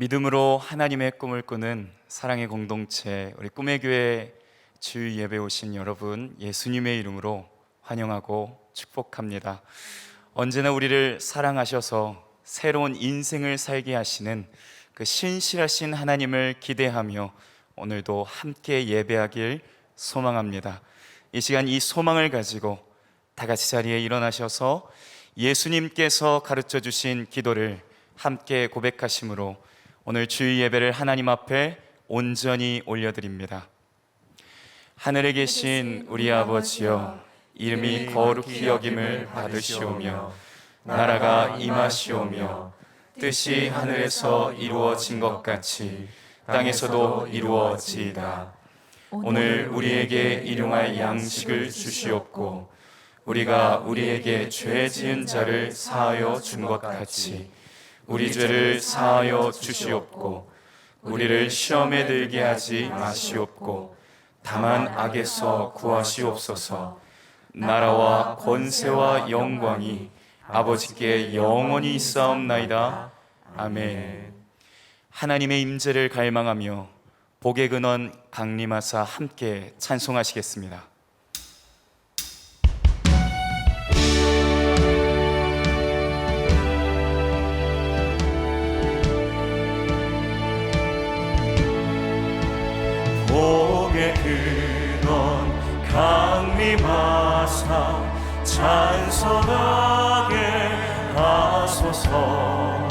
믿음으로 하나님의 꿈을 꾸는 사랑의 공동체, 우리 꿈의 교회 주일 예배 오신 여러분, 예수님의 이름으로 환영하고 축복합니다. 언제나 우리를 사랑하셔서 새로운 인생을 살게 하시는 그 신실하신 하나님을 기대하며 오늘도 함께 예배하길 소망합니다. 이 시간 이 소망을 가지고 다 같이 자리에 일어나셔서 예수님께서 가르쳐 주신 기도를 함께 고백하심으로 오늘 주일 예배를 하나님 앞에 온전히 올려드립니다. 하늘에 계신 우리 아버지여, 이름이 거룩히 여김을 받으시오며 나라가 임하시오며 뜻이 하늘에서 이루어진 것 같이 땅에서도 이루어지이다. 오늘 우리에게 일용할 양식을 주시옵고 우리가 우리에게 죄 지은 자를 사하여 준 것 같이 우리 죄를 사하여 주시옵고 우리를 시험에 들게 하지 마시옵고 다만 악에서 구하시옵소서. 나라와 권세와 영광이 아버지께 영원히 있사옵나이다. 아멘. 하나님의 임재를 갈망하며 복의 근원 강림하사 함께 찬송하시겠습니다. 복의 근원 강림하사 찬송하게 하소서.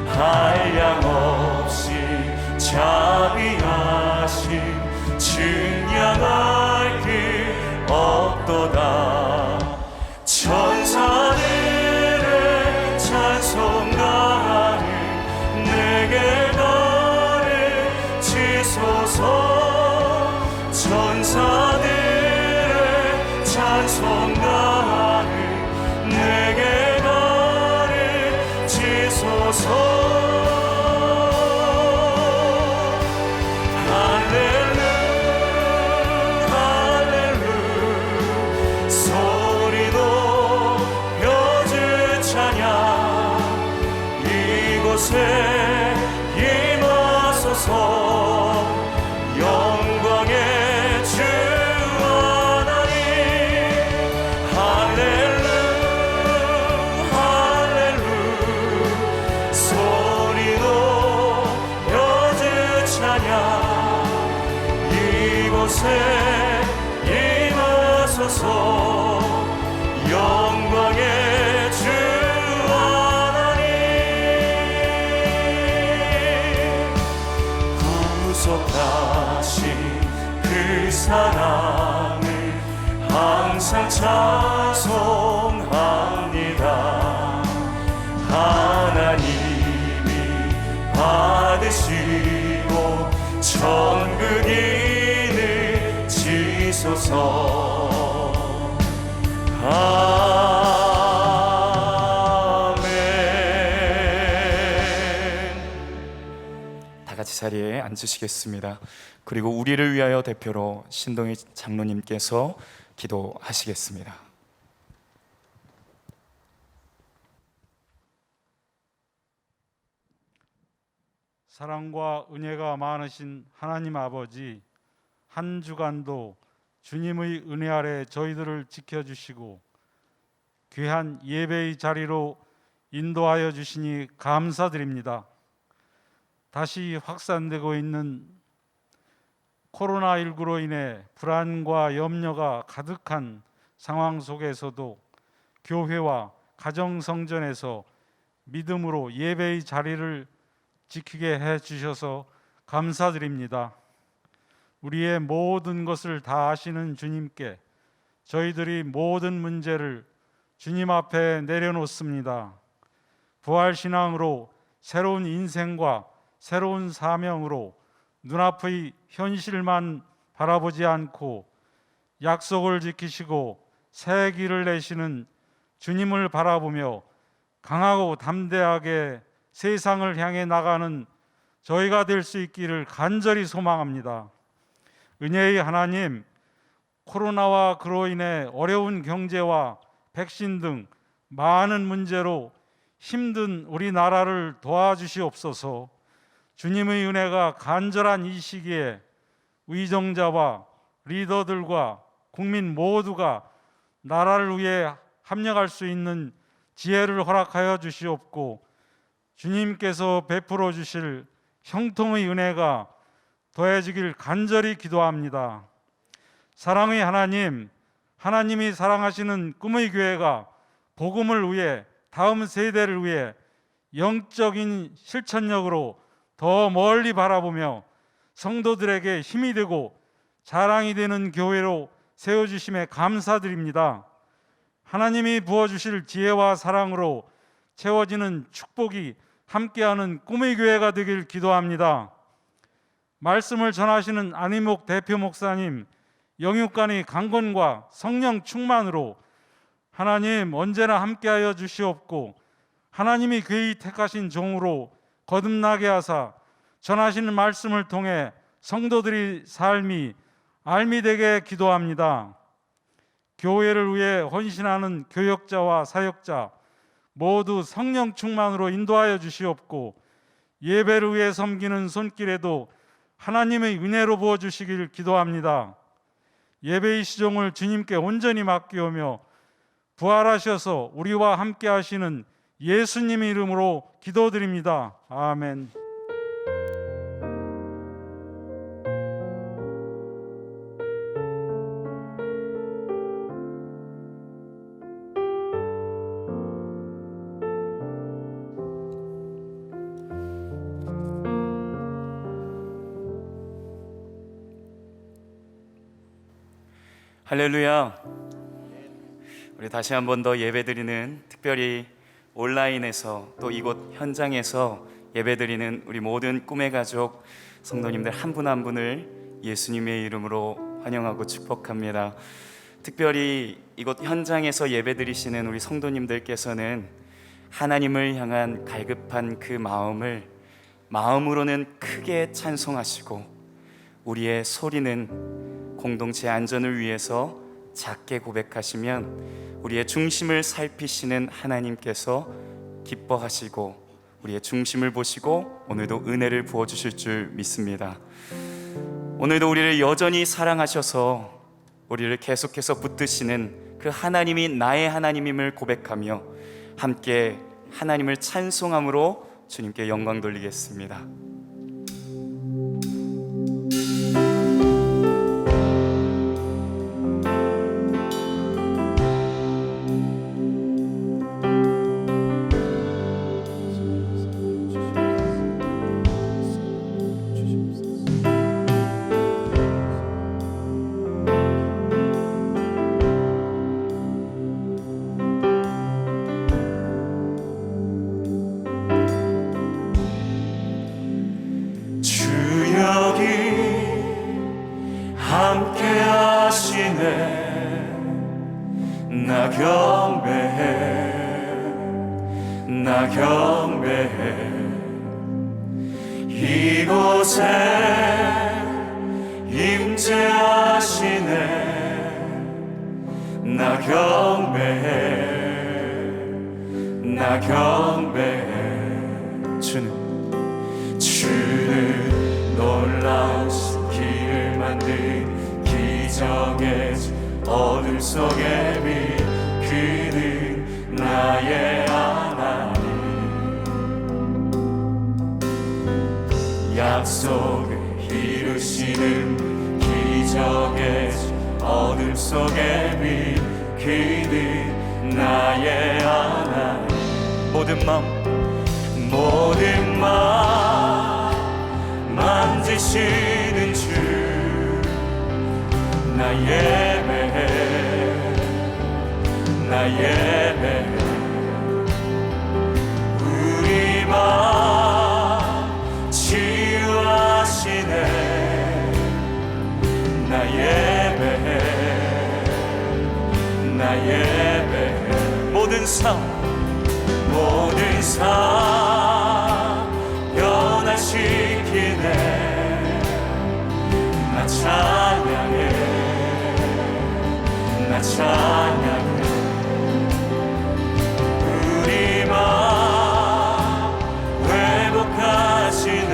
한량없이 자비하심 증량할 길 없도다. 천사들의 찬송가를 내게 가르치소서. 천사들의 찬송가를 내게 가르치소서. 임하소서. 영광의 주 하나님, 할렐루야 할렐루야. 소리 높여 주 찬양 이곳에 임하소서. 영광의 주 구속하신 그 사랑을 항상 찬송합니다. 하나님이 받으시고 천국인을 지소서. 같이 자리에 앉으시겠습니다. 그리고 우리를 위하여 대표로 신동희 장로님께서 기도하시겠습니다. 사랑과 은혜가 많으신 하나님 아버지, 한 주간도 주님의 은혜 아래 저희들을 지켜주시고 귀한 예배의 자리로 인도하여 주시니 감사드립니다. 다시 확산되고 있는 코로나19로 인해 불안과 염려가 가득한 상황 속에서도 교회와 가정성전에서 믿음으로 예배의 자리를 지키게 해주셔서 감사드립니다. 우리의 모든 것을 다 아시는 주님께 저희들이 모든 문제를 주님 앞에 내려놓습니다. 부활신앙으로 새로운 인생과 새로운 사명으로 눈앞의 현실만 바라보지 않고 약속을 지키시고 새 길을 내시는 주님을 바라보며 강하고 담대하게 세상을 향해 나가는 저희가 될 수 있기를 간절히 소망합니다. 은혜의 하나님, 코로나와 그로 인해 어려운 경제와 백신 등 많은 문제로 힘든 우리나라를 도와주시옵소서. 주님의 은혜가 간절한 이 시기에 의정자와 리더들과 국민 모두가 나라를 위해 합력할 수 있는 지혜를 허락하여 주시옵고, 주님께서 베풀어 주실 형통의 은혜가 더해지길 간절히 기도합니다. 사랑의 하나님, 하나님이 사랑하시는 꿈의 교회가 복음을 위해, 다음 세대를 위해 영적인 실천력으로 더 멀리 바라보며 성도들에게 힘이 되고 자랑이 되는 교회로 세워주심에 감사드립니다. 하나님이 부어주실 지혜와 사랑으로 채워지는 축복이 함께하는 꿈의 교회가 되길 기도합니다. 말씀을 전하시는 안희목 대표 목사님, 영육간의 강건과 성령 충만으로 하나님 언제나 함께하여 주시옵고, 하나님이 괴히 택하신 종으로 거듭나게 하사 전하시는 말씀을 통해 성도들의 삶이 알미 되게 기도합니다. 교회를 위해 헌신하는 교역자와 사역자 모두 성령 충만으로 인도하여 주시옵고, 예배를 위해 섬기는 손길에도 하나님의 은혜로 부어주시길 기도합니다. 예배의 시종을 주님께 온전히 맡기오며 부활하셔서 우리와 함께 하시는 예수님의 이름으로 기도드립니다. 아멘. 할렐루야. 우리 다시 한 번 더 예배드리는, 특별히 온라인에서 또 이곳 현장에서 예배드리는 우리 모든 꿈의 가족 성도님들 한 분 한 분을 예수님의 이름으로 환영하고 축복합니다. 특별히 이곳 현장에서 예배드리시는 우리 성도님들께서는 하나님을 향한 갈급한 그 마음으로는 크게 찬송하시고, 우리의 소리는 공동체 안전을 위해서 작게 고백하시면 우리의 중심을 살피시는 하나님께서 기뻐하시고 우리의 중심을 보시고 오늘도 은혜를 부어주실 줄 믿습니다. 오늘도 우리를 여전히 사랑하셔서 우리를 계속해서 붙드시는 그 하나님이 나의 하나님임을 고백하며 함께 하나님을 찬송함으로 주님께 영광 돌리겠습니다. 나 경배해 이곳에 임재하시네. 나 경배해 주는 놀라우신 길을 만든 기적의 어둠 속에 빛, 그는 나의 하나님. 약속을 이루시는 기적의 어둠 속에 빛, 그는 나의 하나님. 모든 마음 만지시는 주, 나 예배해 우리 마음 치유하시네. 나 예배해 모든 삶 변화시키네. 나 찬양해 우리 마음 회복하시네.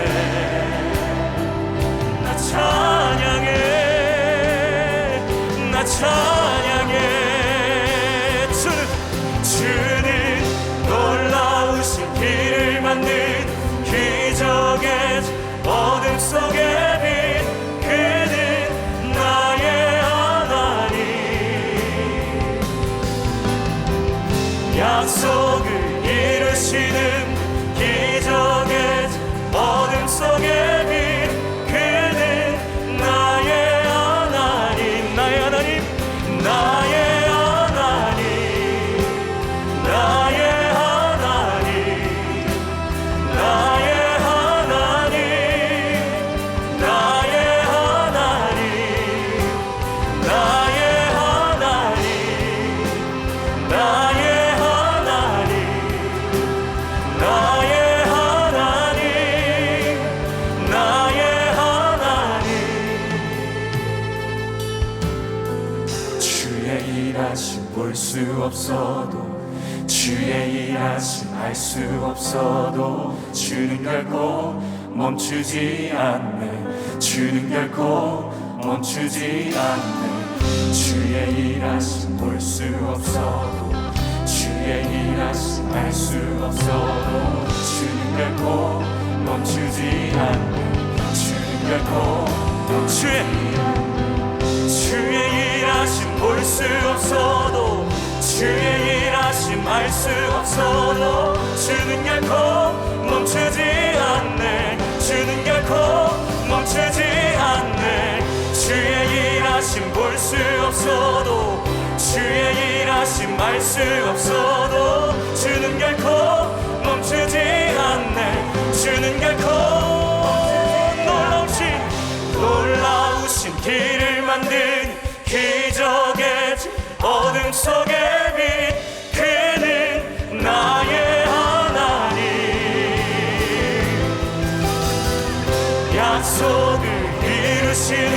만든 기적의 어둠 속에 빛 그는 나의 하나님 약속을 이루시는 기적의 어둠 속에 빛 그는 나의 하나님 나의 하나님 나의 하나님 나의 하나님 나의 하나님 나의 하나님 나의 하나님 나의 하나님 나의 하나님 나의 하나님 주의 일하심 볼 수 없어도 주의 일하심 알 수 없어도 주는 결코 멈추지 않네 주는 결코 멈추지 않네 주의 일하심 볼 수 없어도 주의 일하심 알 수 없어도 주는 결코 멈추지 않네 주는 결코 주의 일하심 볼 수 없어도 주의 일하심 알 수 없어도 주는 결코 멈추지 않네 주는 결코 멈추지 않네 주의 일하심 볼 수 없어도 주의 일하심 알 수 없어도 주는 결코 멈추지 않네 주는 결코 놀라우신 길을 만든 기적의 어둠 속에 빛 그는 나의 하나님 약속을 이루시는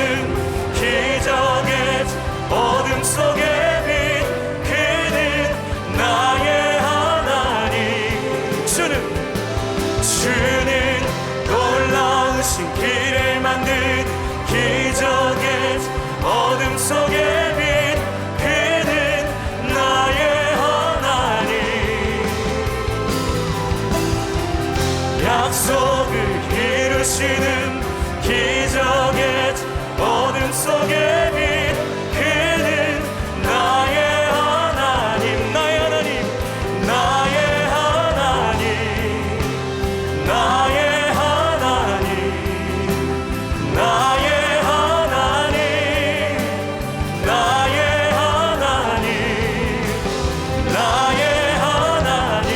기적의 어둠 속에 빛 그는 나의 하나님 주는 놀라우신 길을 만든 기적의 어둠 속에 빛 그는 나의 하나님 약속을 이루시는 기적의 어둠 속에 빛 그는 나의 하나님 나의 하나님 나의 하나님 나의 하나님 나의 하나님 나의 하나님 나의 하나님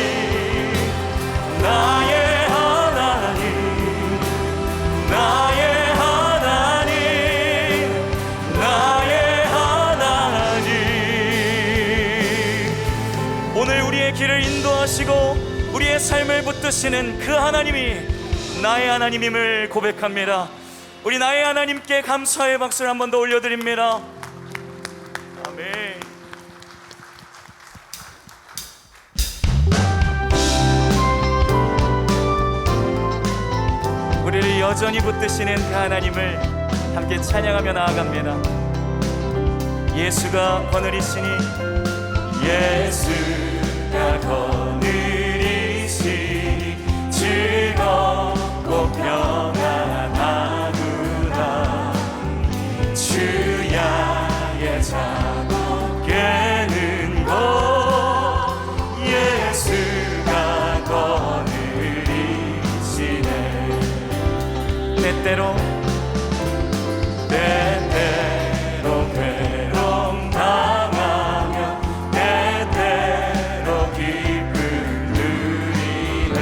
나의 하나님 나의 하나님 나의 하나님 오늘 우리의 길을 인도하시고 우리의 삶을 붙드시는 그 하나님이 나의 하나님임을 고백합니다. 우리 나의 하나님께 감사의 박수를 한 번 더 올려드립니다. 아멘. 우리를 여전히 붙드시는 그 하나님을 함께 찬양하며 나아갑니다. 예수가 거느리시니 예수가 거느리시니 즐겁고 평안하구나 주야의 자고 깨는 곳 예수가 거느리시네 때때로 괴로움 당하며 때때로 기쁨 누리네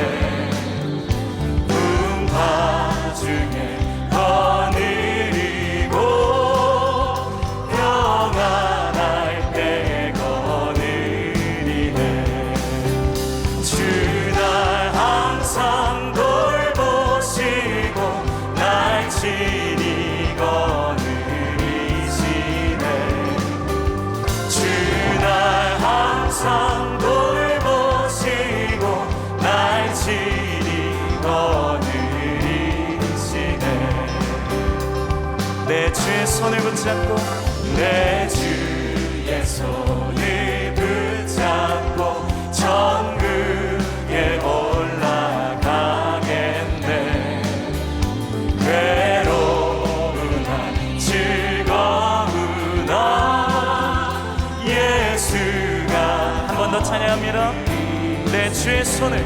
풍파 중에 거느리고 평안할 때 거느리네 주 날 항상 돌보시고 날 친히 거느리시네 주 날 항상 돌보시고 날 친히 거느리시네 내 주의 손을 붙잡고 내 주의 손을 붙잡고 천국에 올라가 더 찬양합니다. 내 주의 손을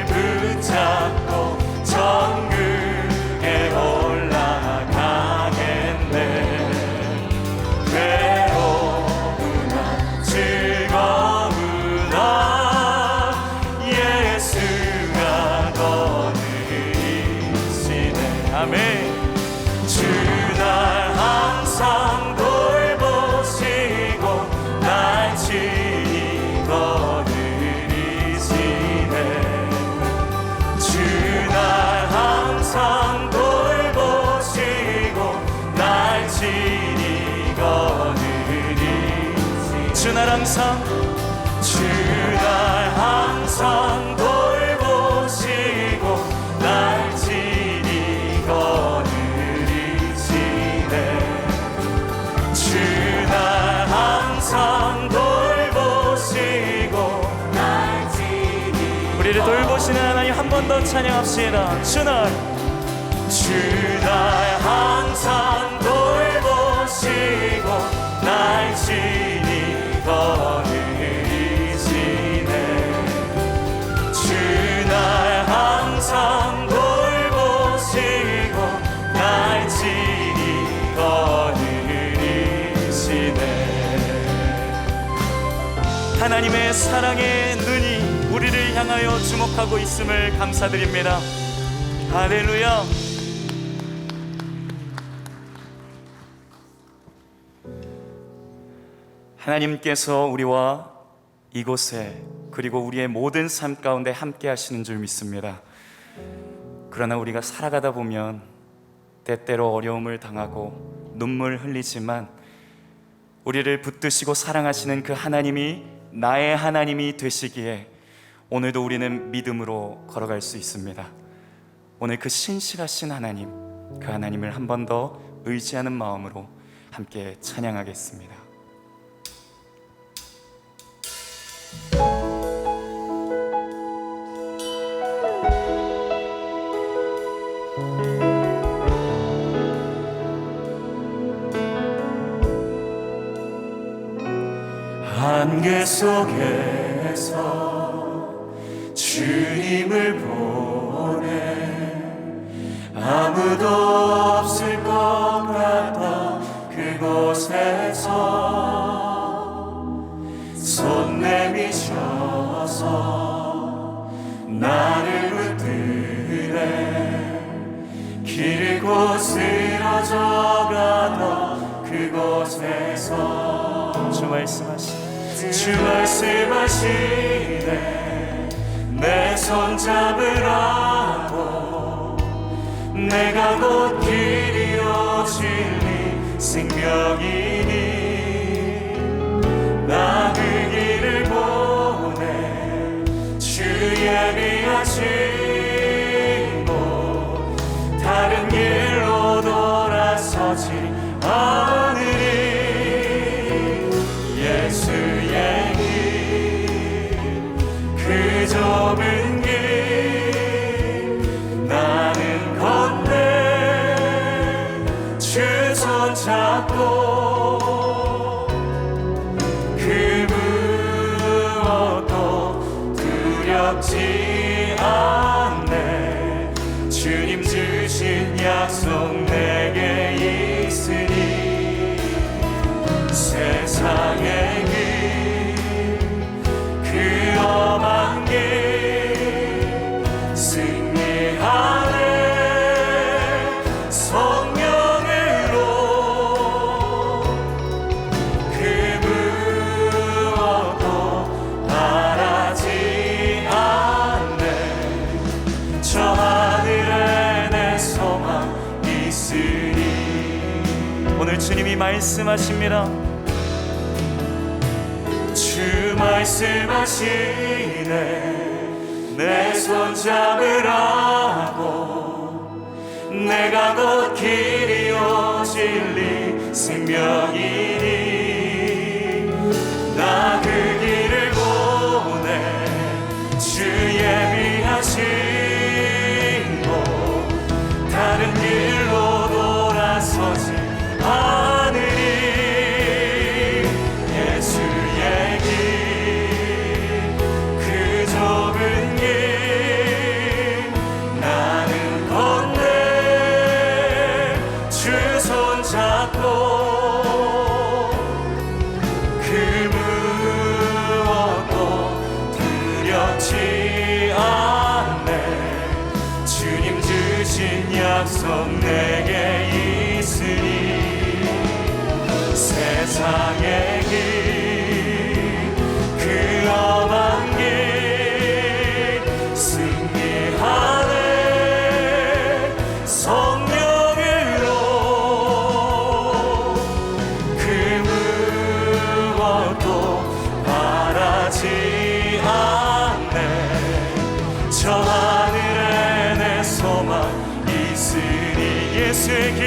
붙잡고 천국에 올라가겠네. 괴로우나 즐거우나 예수가 너를 이시네. 아멘. 주 날 항상 돌보시고 날 친히 거느리시네. 주 날 항상 돌보시고 날 친히 거느리시네. 주 날 항상 돌보시고 날 친히 거느리시네. 주 날 항상 돌보시고 날 친히. 우리를 돌보시는 하나님 한 번 더 찬양합시다. 주 날 항상 돌보시고 날 친히 거느리시네. 주 날 항상 돌보시고 날 친히 거느리시네. 하나님의 사랑의 눈이 우리를 향하여 주목하고 있음을 감사드립니다. 할렐루야. 하나님께서 우리와 이곳에 그리고 우리의 모든 삶 가운데 함께 하시는 줄 믿습니다. 그러나 우리가 살아가다 보면 때때로 어려움을 당하고 눈물 흘리지만 우리를 붙드시고 사랑하시는 그 하나님이 나의 하나님이 되시기에 오늘도 우리는 믿음으로 걸어갈 수 있습니다. 오늘 그 신실하신 하나님, 그 하나님을 한 번 더 의지하는 마음으로 함께 찬양하겠습니다. 안개 속에서 주님을 보내 아무도 없을 것 같아 그곳에서 손 내미셔서 나를 붙드네 길을 곧 쓰러져가던 그곳에서 주 말씀하시네. 주 말씀하시네 내 손 잡으라고 내가 곧 길이요 진리 생명이니 나 그 길을 보내 주 예비하시고 다른 길로 돌아서지 않으리 예수의 길 그 좁은 길 나는 건네 주 손 잡고 그 무엇도 두렵지 않네 주님 주신 약속 내게 있으니 세상의 길 그 험한 길 승리하네 성령으로 그 무엇도 바라지 않네 저 하늘에 내 소망 있으니 오늘 주님이 말씀하십니다. 주 말씀하시네 내 손 잡으라고 내가 곧 길이요 진리 생명이니 나 그 길을 보내 주 예비하시고 다른 길로 돌아서지 않으리 세상의 길, 그 험한 길 승리하네. 성령으로 그 무엇도 바라지 않네. 저 하늘에 내 소망 있으니. 예수의 길,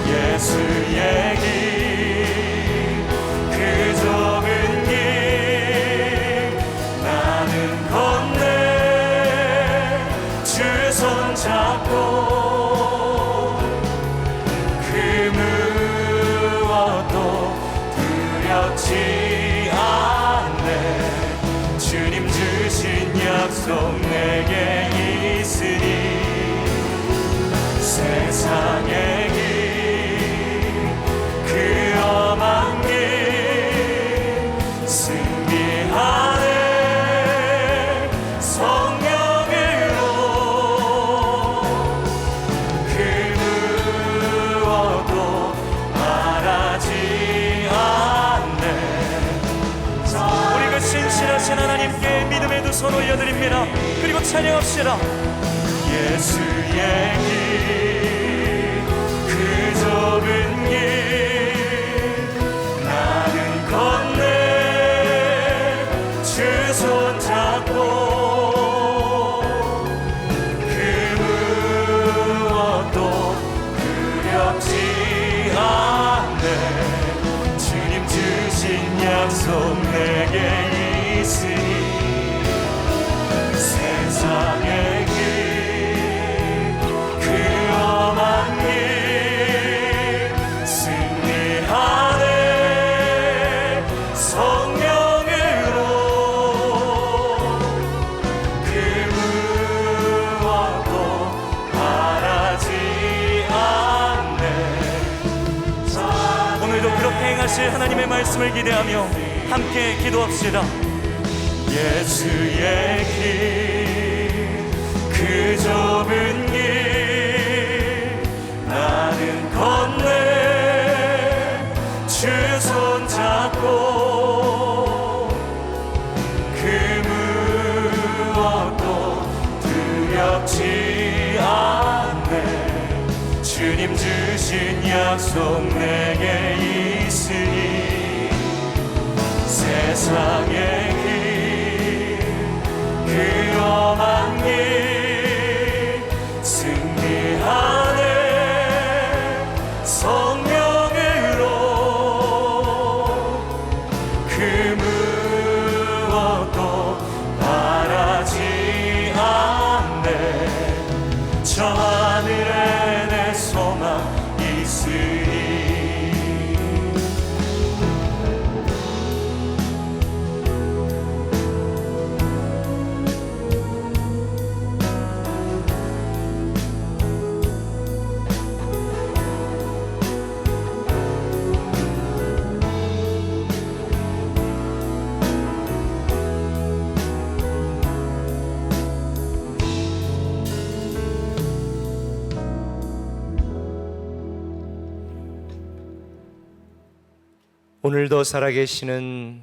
예수의 길, 그 좁은 길 나는 건네. 주 손 잡고 그 무엇도 두렵지 않네. 주님 주신 약속 내게 있으니. 세상의 길, 그 험한 길 승리하네. 성령으로 그 무엇도 바라지 않네. 우리 그 신실하신 하나님께 믿음의 두 손 올려드립니다. 그리고 찬양합시다. 예수의 길, 그 좁은 길 나는 건네. 주 손 잡고 그 무엇도 두렵지 않네. 주님 주신 약속 내게 있으니. 세상의 길, 그 험한 길 승리하네. 성령으로 그 무엇도 바라지 않네. 오늘도 그렇게 행하실 하나님의 말씀을 기대하며 함께 기도합시다. 예수의 길, 그 좁은 길 나는 건네. 주 손 잡고 그 무엇도 두렵지 않네. 주님 주신 약속 내게 있으니. 세상의 길, 그 험한 길 승리하네. 성령으로 그 무엇도 바라지 않네. 저 하늘에 내 소망 있으니. 오늘도 살아계시는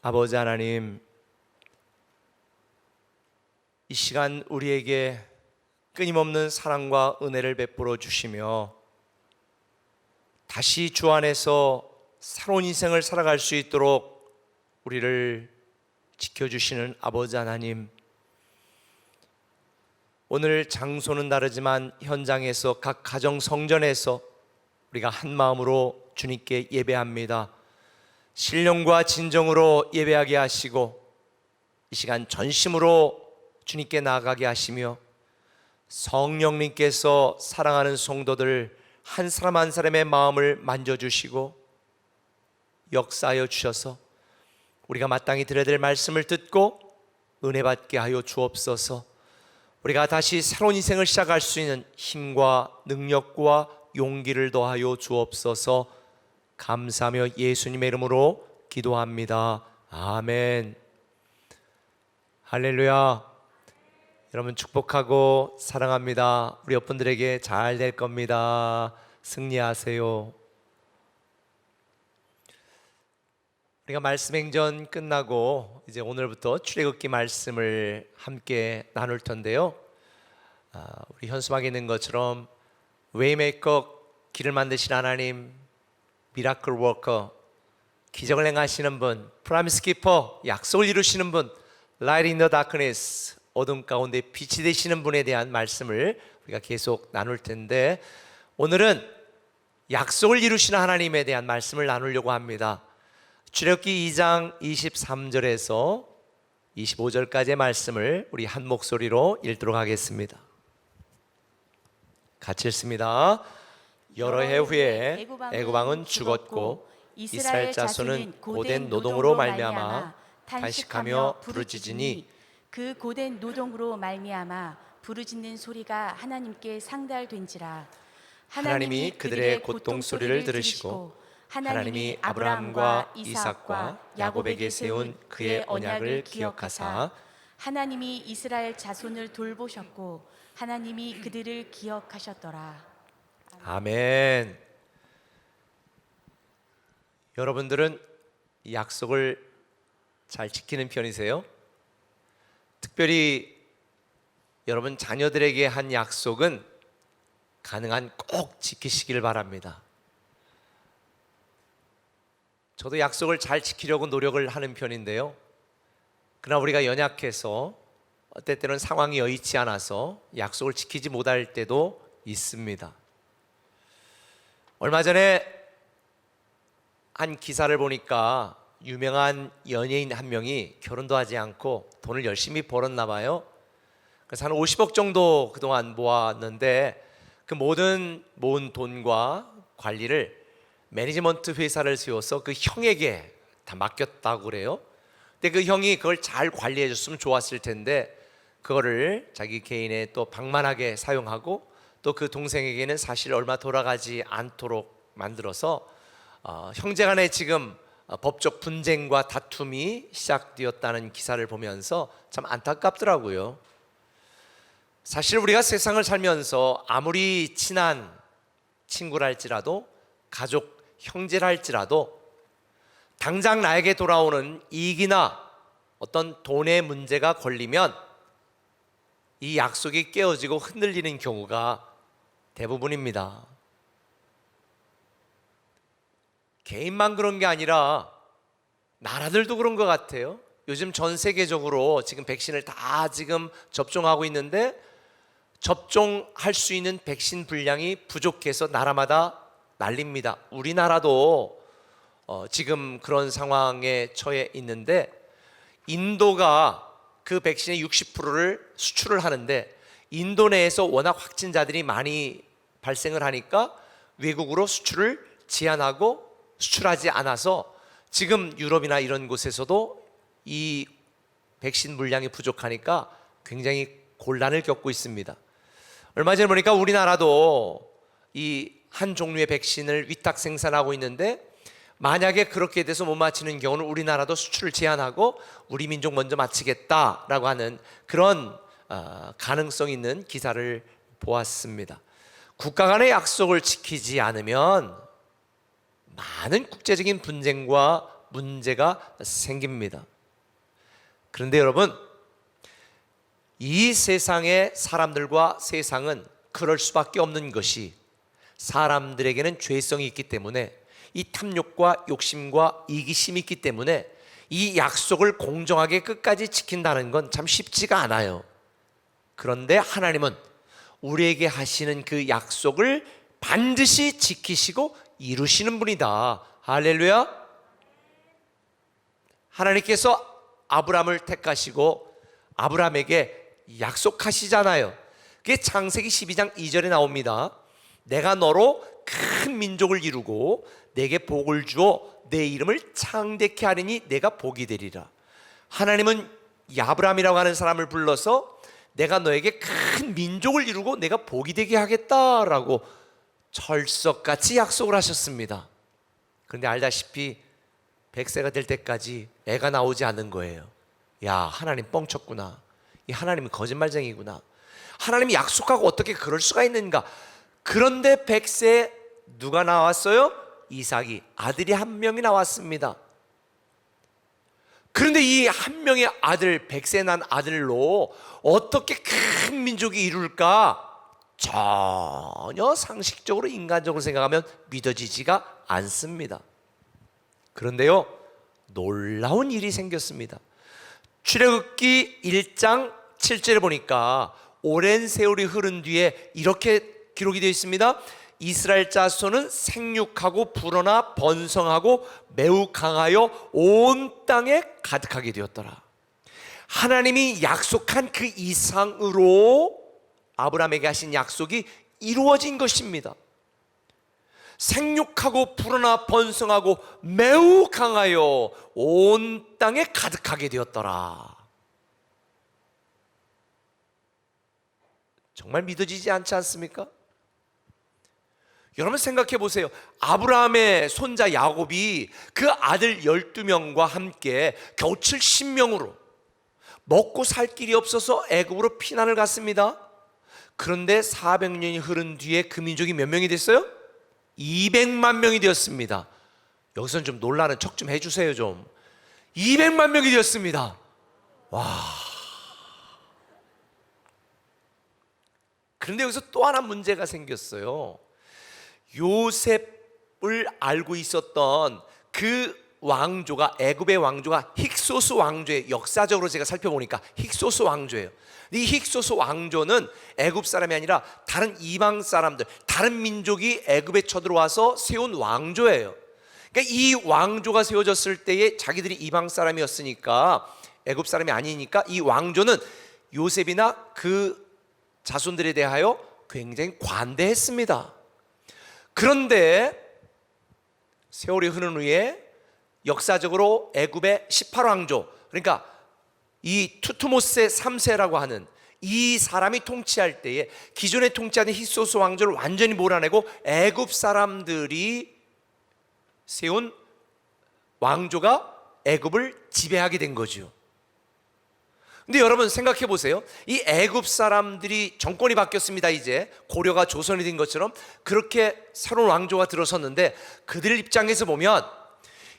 아버지 하나님, 이 시간 우리에게 끊임없는 사랑과 은혜를 베풀어 주시며 다시 주 안에서 새로운 인생을 살아갈 수 있도록 우리를 지켜주시는 아버지 하나님, 오늘 장소는 다르지만 현장에서 각 가정 성전에서 우리가 한 마음으로 주님께 예배합니다. 신령과 진정으로 예배하게 하시고 이 시간 전심으로 주님께 나아가게 하시며 성령님께서 사랑하는 성도들 한 사람 한 사람의 마음을 만져주시고 역사하여 주셔서 우리가 마땅히 들어야 될 말씀을 듣고 은혜 받게 하여 주옵소서. 우리가 다시 새로운 인생을 시작할 수 있는 힘과 능력과 용기를 더하여 주옵소서. 감사하며 예수님의 이름으로 기도합니다. 아멘. 할렐루야. 여러분 축복하고 사랑합니다. 우리 옆분들에게 잘 될 겁니다. 승리하세요. 우리가 말씀행전 끝나고 이제 오늘부터 출애굽기 말씀을 함께 나눌 텐데요. 우리 현수막에 있는 것처럼 웨이메이커, 길을 만드신 하나님, 미라클 워커, 기적을 행하시는 분, 프라미스 키퍼, 약속을 이루시는 분, 라이트 인 더 다크니스, 어둠 가운데 빛이 되시는 분에 대한 말씀을 우리가 계속 나눌 텐데, 오늘은 약속을 이루시는 하나님에 대한 말씀을 나누려고 합니다. 출애굽기 2장 23절에서 25절까지의 말씀을 우리 한 목소리로 읽도록 하겠습니다. 같이 읽습니다. 여러 해 후에 애굽왕은 죽었고 이스라엘 자손은 고된 노동으로 말미암아 탄식하며 부르짖으니 그 고된 노동으로 말미암아 부르짖는 소리가 하나님께 상달된지라. 하나님이 그들의 고통 소리를 들으시고 하나님이 아브라함과 이삭과 야곱에게 세운 그의 언약을 기억하사 하나님이 이스라엘 자손을 돌보셨고 하나님이 그들을 기억하셨더라. 아멘. 여러분들은 약속을 잘 지키는 편이세요? 특별히 여러분 자녀들에게 한 약속은 가능한 꼭 지키시길 바랍니다. 저도 약속을 잘 지키려고 노력을 하는 편인데요. 그러나 우리가 연약해서 때때로는 상황이 여의치 않아서 약속을 지키지 못할 때도 있습니다. 얼마 전에 한 기사를 보니까 유명한 연예인 한 명이 결혼도 하지 않고 돈을 열심히 벌었나 봐요. 그래서 한 50억 정도 그동안 모았는데 그 모든 모은 돈과 관리를 매니지먼트 회사를 세워서 그 형에게 다 맡겼다고 그래요. 근데 그 형이 그걸 잘 관리해 줬으면 좋았을 텐데 그거를 자기 개인에 또 방만하게 사용하고 또 그 동생에게는 사실 얼마 돌아가지 않도록 만들어서 형제간에 지금 법적 분쟁과 다툼이 시작되었다는 기사를 보면서 참 안타깝더라고요. 사실 우리가 세상을 살면서 아무리 친한 친구랄지라도 가족, 형제랄지라도 당장 나에게 돌아오는 이익이나 어떤 돈의 문제가 걸리면 이 약속이 깨어지고 흔들리는 경우가 대부분입니다. 개인만 그런 게 아니라 나라들도 그런 것 같아요. 요즘 전 세계적으로 지금 백신을 다 지금 접종하고 있는데 접종할 수 있는 백신 분량이 부족해서 나라마다 난립니다. 우리나라도 지금 그런 상황에 처해 있는데 인도가 그 백신의 60%를 수출을 하는데 인도 내에서 워낙 확진자들이 많이 발생을 하니까 외국으로 수출을 제한하고 수출하지 않아서 지금 유럽이나 이런 곳에서도 이 백신 물량이 부족하니까 굉장히 곤란을 겪고 있습니다. 얼마 전에 보니까 우리나라도 이 한 종류의 백신을 위탁 생산하고 있는데 만약에 그렇게 돼서 못 맞히는 경우는 우리나라도 수출을 제한하고 우리 민족 먼저 맞히겠다라고 하는 그런 가능성 있는 기사를 보았습니다. 국가 간의 약속을 지키지 않으면 많은 국제적인 분쟁과 문제가 생깁니다. 그런데 여러분, 이 세상의 사람들과 세상은 그럴 수밖에 없는 것이 사람들에게는 죄성이 있기 때문에 이 탐욕과 욕심과 이기심이 있기 때문에 이 약속을 공정하게 끝까지 지킨다는 건 참 쉽지가 않아요. 그런데 하나님은 우리에게 하시는 그 약속을 반드시 지키시고 이루시는 분이다. 할렐루야. 하나님께서 아브라함을 택하시고 아브라함에게 약속하시잖아요. 그게 창세기 12장 2절에 나옵니다. 내가 너로 큰 민족을 이루고 내게 복을 주어 내 이름을 창대케 하리니 내가 복이 되리라. 하나님은 아브라함이라고 하는 사람을 불러서 내가 너에게 큰 민족을 이루고 내가 복이 되게 하겠다라고 철석같이 약속을 하셨습니다. 그런데 알다시피 100세가 될 때까지 애가 나오지 않는 거예요. 야, 하나님 뻥쳤구나. 이 하나님은 거짓말쟁이구나. 하나님이 약속하고 어떻게 그럴 수가 있는가. 그런데 100세에 누가 나왔어요? 이삭이, 아들이 한 명이 나왔습니다. 그런데 이 한 명의 아들, 100세 난 아들로 어떻게 큰 민족이 이룰까? 전혀 상식적으로 인간적으로 생각하면 믿어지지가 않습니다. 그런데요, 놀라운 일이 생겼습니다. 출애굽기 1장 7절에 보니까 오랜 세월이 흐른 뒤에 이렇게 기록이 되어 있습니다. 이스라엘 자손은 생육하고 불어나 번성하고 매우 강하여 온 땅에 가득하게 되었더라. 하나님이 약속한 그 이상으로 아브라함에게 하신 약속이 이루어진 것입니다. 생육하고 불어나 번성하고 매우 강하여 온 땅에 가득하게 되었더라. 정말 믿어지지 않지 않습니까? 여러분 생각해 보세요. 아브라함의 손자 야곱이 그 아들 12명과 함께 겨우 70명으로 먹고 살 길이 없어서 애굽으로 피난을 갔습니다. 그런데 400년이 흐른 뒤에 그 민족이 몇 명이 됐어요? 200만 명이 되었습니다. 여기서는 좀 놀라는 척 좀 해주세요 좀. 200만 명이 되었습니다. 와. 그런데 여기서 또 하나 문제가 생겼어요. 요셉을 알고 있었던 그 왕조가, 애굽의 왕조가 힉소스 왕조예요. 역사적으로 제가 살펴보니까 힉소스 왕조예요. 이 힉소스 왕조는 애굽 사람이 아니라 다른 이방 사람들, 다른 민족이 애굽에 쳐들어와서 세운 왕조예요. 그러니까 이 왕조가 세워졌을 때에 자기들이 이방 사람이었으니까, 애굽 사람이 아니니까 이 왕조는 요셉이나 그 자손들에 대하여 굉장히 관대했습니다. 그런데 세월이 흐른 후에 역사적으로 애굽의 18왕조, 그러니까 이 투트모세 3세라고 하는 이 사람이 통치할 때에 기존에 통치하던 힉소스 왕조를 완전히 몰아내고 애굽 사람들이 세운 왕조가 애굽을 지배하게 된 거죠. 근데 여러분 생각해 보세요. 이 애굽 사람들이 정권이 바뀌었습니다. 이제 고려가 조선이 된 것처럼 그렇게 새로운 왕조가 들어섰는데, 그들 입장에서 보면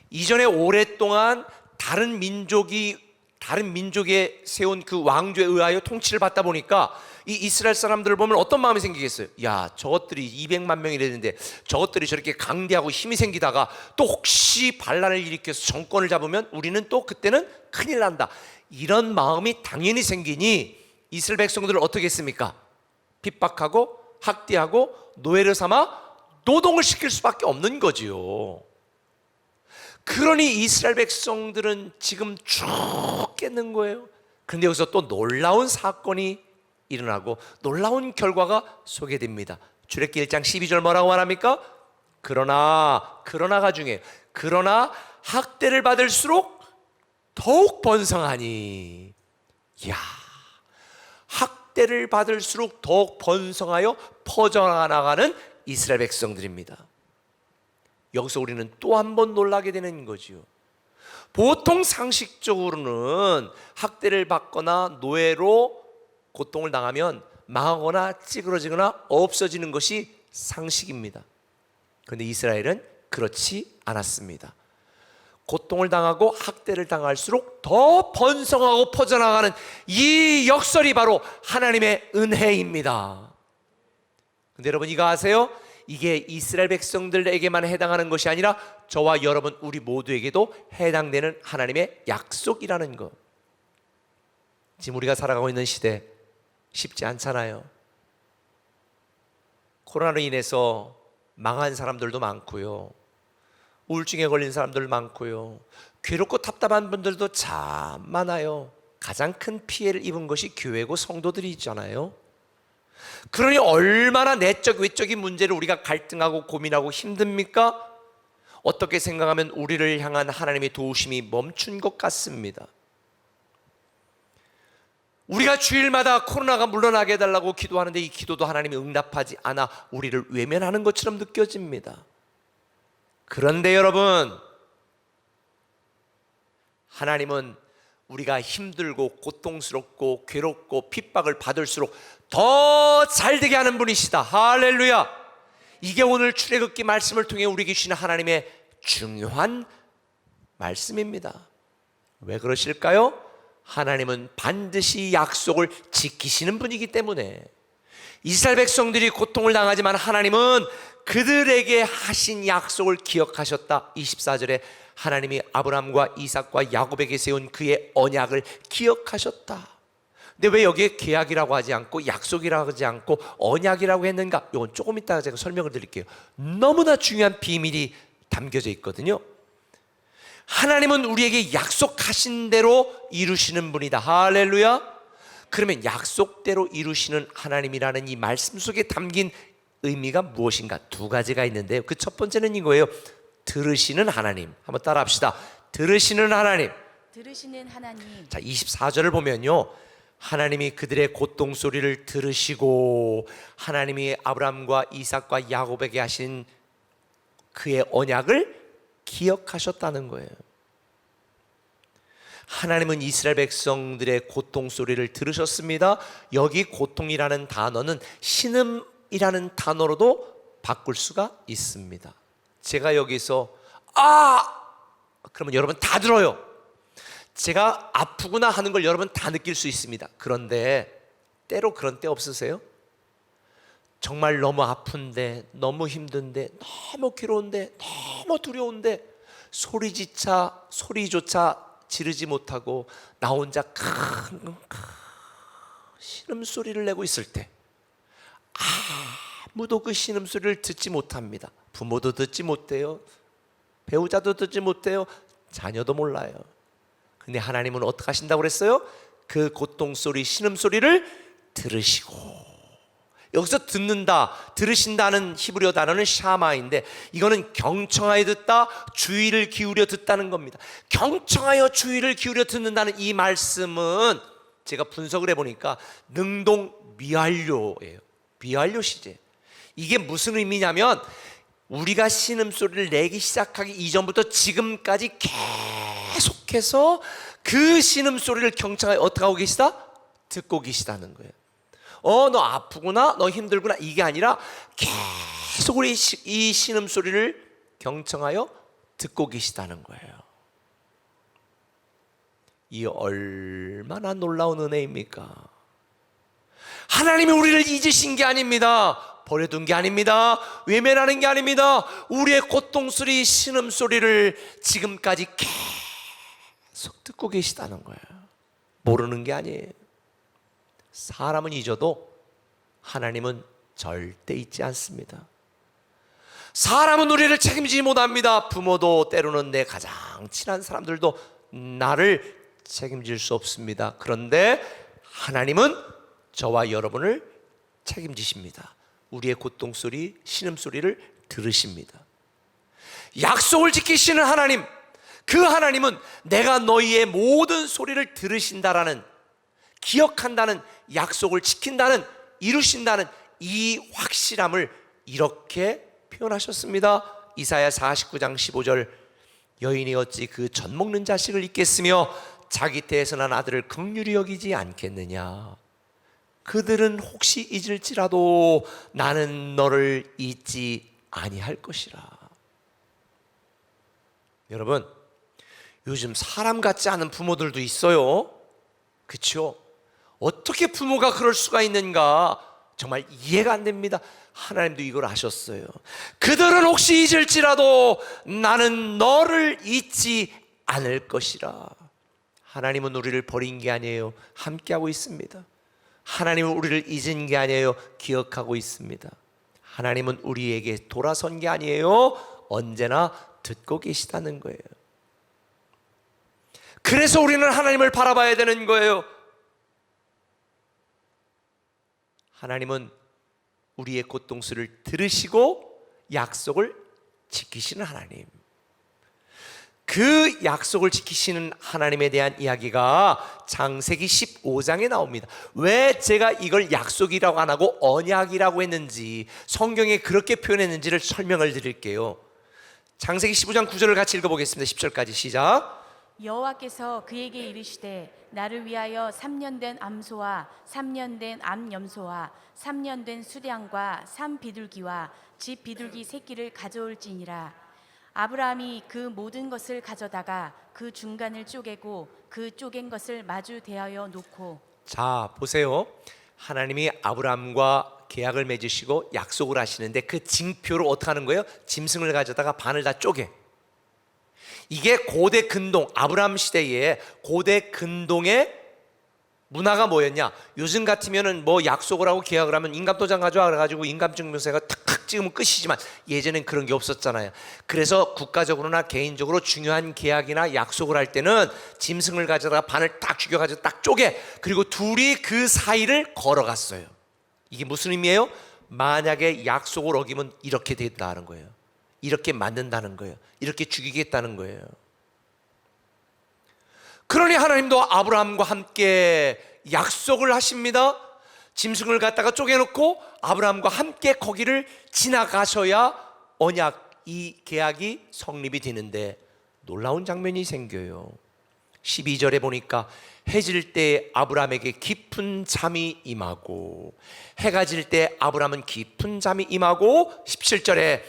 이전에 오랫동안 다른 민족에 세운 그 왕조에 의하여 통치를 받다 보니까 이 이스라엘 사람들을 보면 어떤 마음이 생기겠어요? 야, 저것들이 200만 명이랬는데 저것들이 저렇게 강대하고 힘이 생기다가 또 혹시 반란을 일으켜서 정권을 잡으면 우리는 또 그때는 큰일 난다. 이런 마음이 당연히 생기니 이스라엘 백성들을 어떻게 했습니까? 핍박하고 학대하고 노예를 삼아 노동을 시킬 수밖에 없는 거지요. 그러니 이스라엘 백성들은 지금 죽겠는 거예요. 그런데 여기서 또 놀라운 사건이 일어나고 놀라운 결과가 소개됩니다. 출애굽기 1장 12절 뭐라고 말합니까? 그러나가 중에 그러나 학대를 받을수록 더욱 번성하니. 야, 학대를 받을수록 더욱 번성하여 퍼져나가는 이스라엘 백성들입니다. 여기서 우리는 또 한 번 놀라게 되는 거지요. 보통 상식적으로는 학대를 받거나 노예로 고통을 당하면 망하거나 찌그러지거나 없어지는 것이 상식입니다. 그런데 이스라엘은 그렇지 않았습니다. 고통을 당하고 학대를 당할수록 더 번성하고 퍼져나가는 이 역설이 바로 하나님의 은혜입니다. 근데 여러분 이거 아세요? 이게 이스라엘 백성들에게만 해당하는 것이 아니라 저와 여러분 우리 모두에게도 해당되는 하나님의 약속이라는 것. 지금 우리가 살아가고 있는 시대 쉽지 않잖아요. 코로나로 인해서 망한 사람들도 많고요, 우울증에 걸린 사람들 많고요, 괴롭고 답답한 분들도 참 많아요. 가장 큰 피해를 입은 것이 교회고 성도들이 있잖아요. 그러니 얼마나 내적 외적인 문제를 우리가 갈등하고 고민하고 힘듭니까? 어떻게 생각하면 우리를 향한 하나님의 도우심이 멈춘 것 같습니다. 우리가 주일마다 코로나가 물러나게 해달라고 기도하는데 이 기도도 하나님이 응답하지 않아 우리를 외면하는 것처럼 느껴집니다. 그런데 여러분, 하나님은 우리가 힘들고 고통스럽고 괴롭고 핍박을 받을수록 더 잘되게 하는 분이시다. 할렐루야. 이게 오늘 출애굽기 말씀을 통해 우리에게 주시는 하나님의 중요한 말씀입니다. 왜 그러실까요? 하나님은 반드시 약속을 지키시는 분이기 때문에. 이스라엘 백성들이 고통을 당하지만 하나님은 그들에게 하신 약속을 기억하셨다. 24절에 하나님이 아브라함과 이삭과 야곱에게 세운 그의 언약을 기억하셨다. 근데 왜 여기에 계약이라고 하지 않고 약속이라고 하지 않고 언약이라고 했는가? 이건 조금 이따가 제가 설명을 드릴게요. 너무나 중요한 비밀이 담겨져 있거든요. 하나님은 우리에게 약속하신 대로 이루시는 분이다. 할렐루야. 그러면 약속대로 이루시는 하나님이라는 이 말씀 속에 담긴 의미가 무엇인가? 두 가지가 있는데요. 그 첫 번째는 이거예요. 들으시는 하나님. 한번 따라 합시다. 들으시는 하나님. 들으시는 하나님. 자, 24절을 보면요, 하나님이 그들의 고통 소리를 들으시고 하나님이 아브라함과 이삭과 야곱에게 하신 그의 언약을 기억하셨다는 거예요. 하나님은 이스라엘 백성들의 고통 소리를 들으셨습니다. 여기 고통이라는 단어는 신음이라는 단어로도 바꿀 수가 있습니다. 제가 여기서 그러면 여러분 다 들어요. 제가 아프구나 하는 걸 여러분 다 느낄 수 있습니다. 그런데 때로 그런 때 없으세요? 정말 너무 아픈데, 너무 힘든데, 너무 괴로운데, 너무 두려운데 소리조차 지르지 못하고 나 혼자 큰 신음소리를 내고 있을 때 아무도 그 신음소리를 듣지 못합니다. 부모도 듣지 못해요. 배우자도 듣지 못해요. 자녀도 몰라요. 근데 하나님은 어떻게 하신다고 그랬어요? 그 고통소리, 신음소리를 들으시고. 여기서 듣는다, 들으신다는 히브리어 단어는 샤마인데 이거는 경청하여 듣다, 주의를 기울여 듣다는 겁니다. 경청하여 주의를 기울여 듣는다는 이 말씀은 제가 분석을 해보니까 능동 미완료예요. 미완료 시제. 이게 무슨 의미냐면 우리가 신음소리를 내기 시작하기 이전부터 지금까지 계속해서 그 신음소리를 경청하여 어떻게 하고 계시다? 듣고 계시다는 거예요. 너 아프구나, 너 힘들구나, 이게 아니라 계속 우리 이 신음소리를 경청하여 듣고 계시다는 거예요. 이 얼마나 놀라운 은혜입니까? 하나님이 우리를 잊으신 게 아닙니다. 버려둔 게 아닙니다. 외면하는 게 아닙니다. 우리의 고통소리, 신음소리를 지금까지 계속 듣고 계시다는 거예요. 모르는 게 아니에요. 사람은 잊어도 하나님은 절대 잊지 않습니다. 사람은 우리를 책임지지 못합니다. 부모도 때로는 내 가장 친한 사람들도 나를 책임질 수 없습니다. 그런데 하나님은 저와 여러분을 책임지십니다. 우리의 고통소리, 신음소리를 들으십니다. 약속을 지키시는 하나님, 그 하나님은 내가 너희의 모든 소리를 들으신다라는, 기억한다는, 약속을 지킨다는, 이루신다는 이 확실함을 이렇게 표현하셨습니다. 이사야 49장 15절, 여인이 어찌 그 젖 먹는 자식을 잊겠으며 자기 태에서 난 아들을 긍휼히 여기지 않겠느냐. 그들은 혹시 잊을지라도 나는 너를 잊지 아니할 것이라. 여러분, 요즘 사람 같지 않은 부모들도 있어요. 그렇죠? 어떻게 부모가 그럴 수가 있는가 정말 이해가 안 됩니다. 하나님도 이걸 아셨어요. 그들은 혹시 잊을지라도 나는 너를 잊지 않을 것이라. 하나님은 우리를 버린 게 아니에요. 함께하고 있습니다. 하나님은 우리를 잊은 게 아니에요. 기억하고 있습니다. 하나님은 우리에게 돌아선 게 아니에요. 언제나 듣고 계시다는 거예요. 그래서 우리는 하나님을 바라봐야 되는 거예요. 하나님은 우리의 고통소리를 들으시고 약속을 지키시는 하나님. 그 약속을 지키시는 하나님에 대한 이야기가 창세기 15장에 나옵니다. 왜 제가 이걸 약속이라고 안 하고 언약이라고 했는지, 성경에 그렇게 표현했는지를 설명을 드릴게요. 창세기 15장 9절을 같이 읽어보겠습니다. 10절까지 시작. 여호와께서 그에게 이르시되 나를 위하여 3년 된 암소와 3년 된 암염소와 3년 된 수량과 3비둘기와 집 비둘기 새끼를 가져올지니라. 아브라함이 그 모든 것을 가져다가 그 중간을 쪼개고 그 쪼갠 것을 마주 대하여 놓고. 자, 보세요. 하나님이 아브라함과 계약을 맺으시고 약속을 하시는데 그 징표로 어떻게 하는 거예요? 짐승을 가져다가 반을 다 쪼개. 이게 고대 근동, 아브라함 시대에 고대 근동의 문화가 뭐였냐? 요즘 같으면은 뭐 약속을 하고 계약을 하면 인감도장 가져와 그래가지고 인감증명서가 탁탁 찍으면 끝이지만 예전엔 그런 게 없었잖아요. 그래서 국가적으로나 개인적으로 중요한 계약이나 약속을 할 때는 짐승을 가져다가 반을 딱 죽여가지고 딱 쪼개, 그리고 둘이 그 사이를 걸어갔어요. 이게 무슨 의미예요? 만약에 약속을 어기면 이렇게 된다는 거예요. 이렇게 만든다는 거예요. 이렇게 죽이겠다는 거예요. 그러니 하나님도 아브라함과 함께 약속을 하십니다. 짐승을 갖다가 쪼개놓고 아브라함과 함께 거기를 지나가셔야 언약, 이 계약이 성립이 되는데 놀라운 장면이 생겨요. 12절에 보니까 해 질 때 아브라함에게 깊은 잠이 임하고, 해가 질 때 아브라함은 깊은 잠이 임하고, 17절에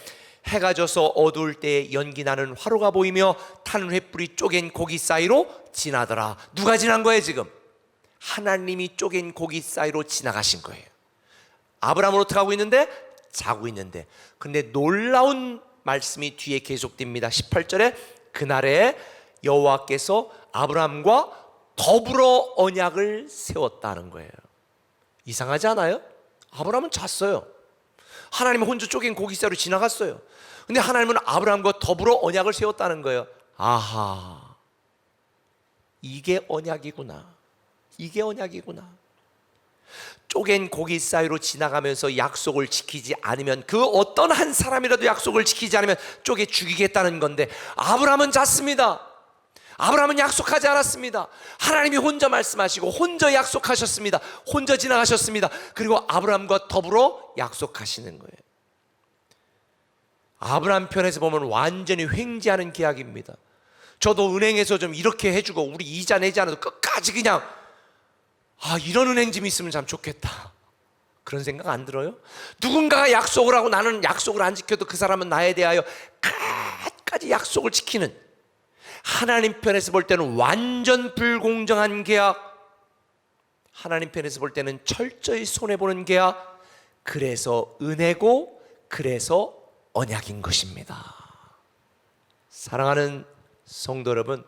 해가 져서 어두울 때 연기 나는 화로가 보이며 타는 횃불이 쪼갠 고기 사이로 지나더라. 누가 지난 거예요 지금? 하나님이 쪼갠 고기 사이로 지나가신 거예요. 아브라함은 어떻게 하고 있는데? 자고 있는데. 근데 놀라운 말씀이 뒤에 계속됩니다. 18절에 그날에 여호와께서 아브라함과 더불어 언약을 세웠다는 거예요. 이상하지 않아요? 아브라함은 잤어요. 하나님은 혼자 쪼갠 고기 사이로 지나갔어요. 근데 하나님은 아브라함과 더불어 언약을 세웠다는 거예요. 아하, 이게 언약이구나. 이게 언약이구나. 쪼갠 고기 사이로 지나가면서 약속을 지키지 않으면, 그 어떤 한 사람이라도 약속을 지키지 않으면 쪼개 죽이겠다는 건데, 아브라함은 잤습니다. 아브라함은 약속하지 않았습니다. 하나님이 혼자 말씀하시고 혼자 약속하셨습니다. 혼자 지나가셨습니다. 그리고 아브라함과 더불어 약속하시는 거예요. 아브라함 편에서 보면 완전히 횡재하는 계약입니다. 저도 은행에서 좀 이렇게 해주고 우리 이자 내지 않아도 끝까지 그냥 이런 은행 좀 있으면 참 좋겠다, 그런 생각 안 들어요? 누군가가 약속을 하고 나는 약속을 안 지켜도 그 사람은 나에 대하여 끝까지 약속을 지키는, 하나님 편에서 볼 때는 완전 불공정한 계약, 하나님 편에서 볼 때는 철저히 손해보는 계약, 그래서 은혜고 그래서 언약인 것입니다. 사랑하는 성도 여러분,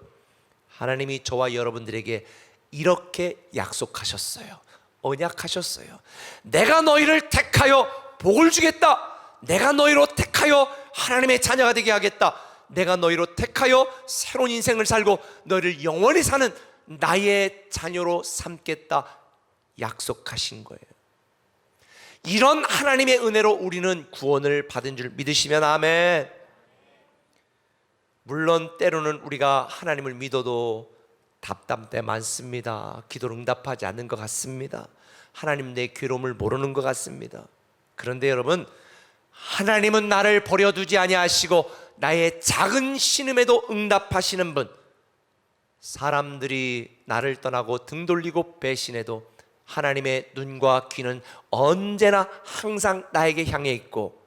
하나님이 저와 여러분들에게 이렇게 약속하셨어요. 언약하셨어요. 내가 너희를 택하여 복을 주겠다. 내가 너희로 택하여 하나님의 자녀가 되게 하겠다. 내가 너희로 택하여 새로운 인생을 살고 너희를 영원히 사는 나의 자녀로 삼겠다 약속하신 거예요. 이런 하나님의 은혜로 우리는 구원을 받은 줄 믿으시면 아멘. 물론 때로는 우리가 하나님을 믿어도 답답할 때 많습니다. 기도를 응답하지 않는 것 같습니다. 하나님 내 괴로움을 모르는 것 같습니다. 그런데 여러분, 하나님은 나를 버려두지 아니하시고 나의 작은 신음에도 응답하시는 분. 사람들이 나를 떠나고 등 돌리고 배신해도 하나님의 눈과 귀는 언제나 항상 나에게 향해 있고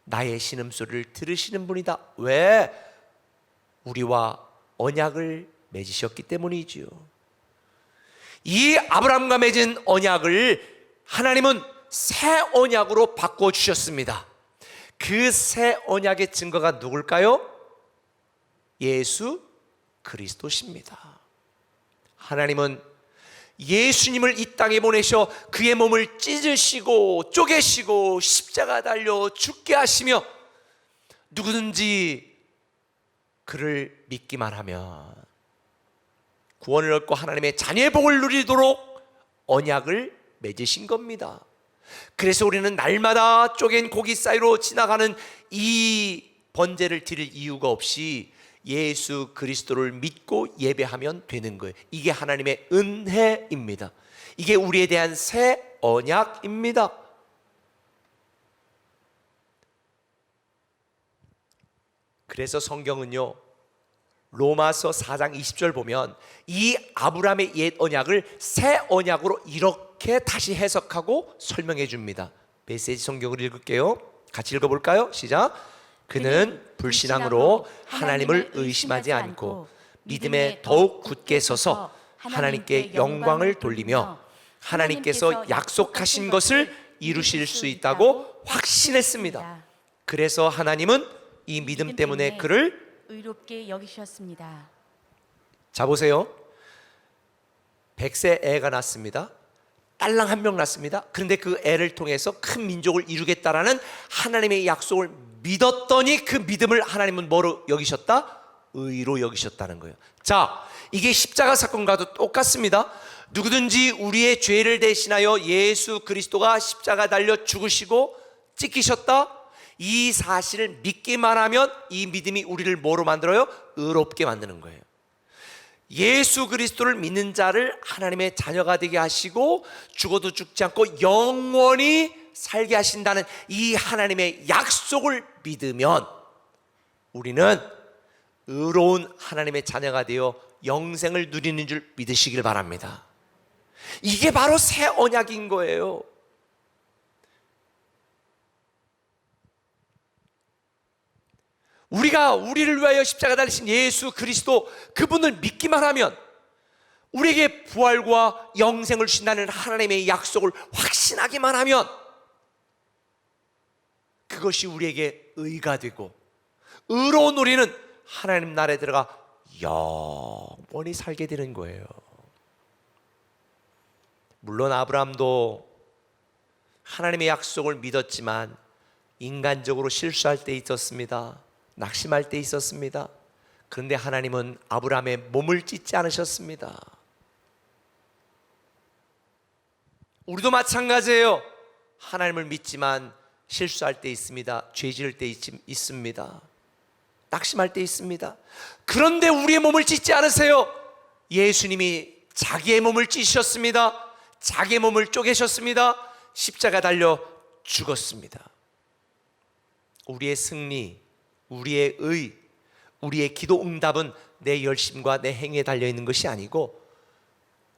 나의 신음소리를 들으시는 분이다. 왜? 우리와 언약을 맺으셨기 때문이지요. 이 아브라함과 맺은 언약을 하나님은 새 언약으로 바꿔주셨습니다. 그 새 언약의 증거가 누굴까요? 예수 그리스도십니다. 하나님은 예수님을 이 땅에 보내셔 그의 몸을 찢으시고 쪼개시고 십자가 달려 죽게 하시며 누구든지 그를 믿기만 하면 구원을 얻고 하나님의 자녀의 복을 누리도록 언약을 맺으신 겁니다. 그래서 우리는 날마다 쪼갠 고기 사이로 지나가는 이 번제를 드릴 이유가 없이 예수 그리스도를 믿고 예배하면 되는 거예요. 이게 하나님의 은혜입니다. 이게 우리에 대한 새 언약입니다. 그래서 성경은요, 로마서 4장 20절 보면 이 아브라함의 옛 언약을 새 언약으로 이렇게 다시 해석하고 설명해 줍니다. 메시지 성경을 읽을게요. 같이 읽어볼까요? 시작. 그는 불신앙으로 하나님을 의심하지 않고 믿음에 더욱 굳게 서서 하나님께 영광을 돌리며 하나님께서 약속하신 것을 이루실 수 있다고 확신했습니다. 그래서 하나님은 이 믿음 때문에 그를 의롭게 여기셨습니다. 자 보세요. 100세 애가 낳습니다. 딸랑 한 명 낳습니다. 그런데 그 애를 통해서 큰 민족을 이루겠다라는 하나님의 약속을 믿었더니 그 믿음을 하나님은 뭐로 여기셨다? 의로 여기셨다는 거예요. 자, 이게 십자가 사건과도 똑같습니다. 누구든지 우리의 죄를 대신하여 예수 그리스도가 십자가 달려 죽으시고 찢기셨다, 이 사실을 믿기만 하면 이 믿음이 우리를 뭐로 만들어요? 의롭게 만드는 거예요. 예수 그리스도를 믿는 자를 하나님의 자녀가 되게 하시고 죽어도 죽지 않고 영원히 살게 하신다는 이 하나님의 약속을 믿으면 우리는 의로운 하나님의 자녀가 되어 영생을 누리는 줄 믿으시길 바랍니다. 이게 바로 새 언약인 거예요. 우리가 우리를 위하여 십자가 달리신 예수 그리스도, 그분을 믿기만 하면 우리에게 부활과 영생을 주신다는 하나님의 약속을 확신하기만 하면 그것이 우리에게 의가 되고 의로운 우리는 하나님 나라에 들어가 영원히 살게 되는 거예요. 물론 아브라함도 하나님의 약속을 믿었지만 인간적으로 실수할 때 있었습니다. 낙심할 때 있었습니다. 그런데 하나님은 아브라함의 몸을 찢지 않으셨습니다. 우리도 마찬가지예요. 하나님을 믿지만 실수할 때 있습니다. 죄 지을 때 있습니다. 낙심할 때 있습니다. 그런데 우리의 몸을 찢지 않으세요. 예수님이 자기의 몸을 찢으셨습니다. 자기의 몸을 쪼개셨습니다. 십자가 달려 죽었습니다. 우리의 승리, 우리의 의, 우리의 기도 응답은 내 열심과 내 행위에 달려있는 것이 아니고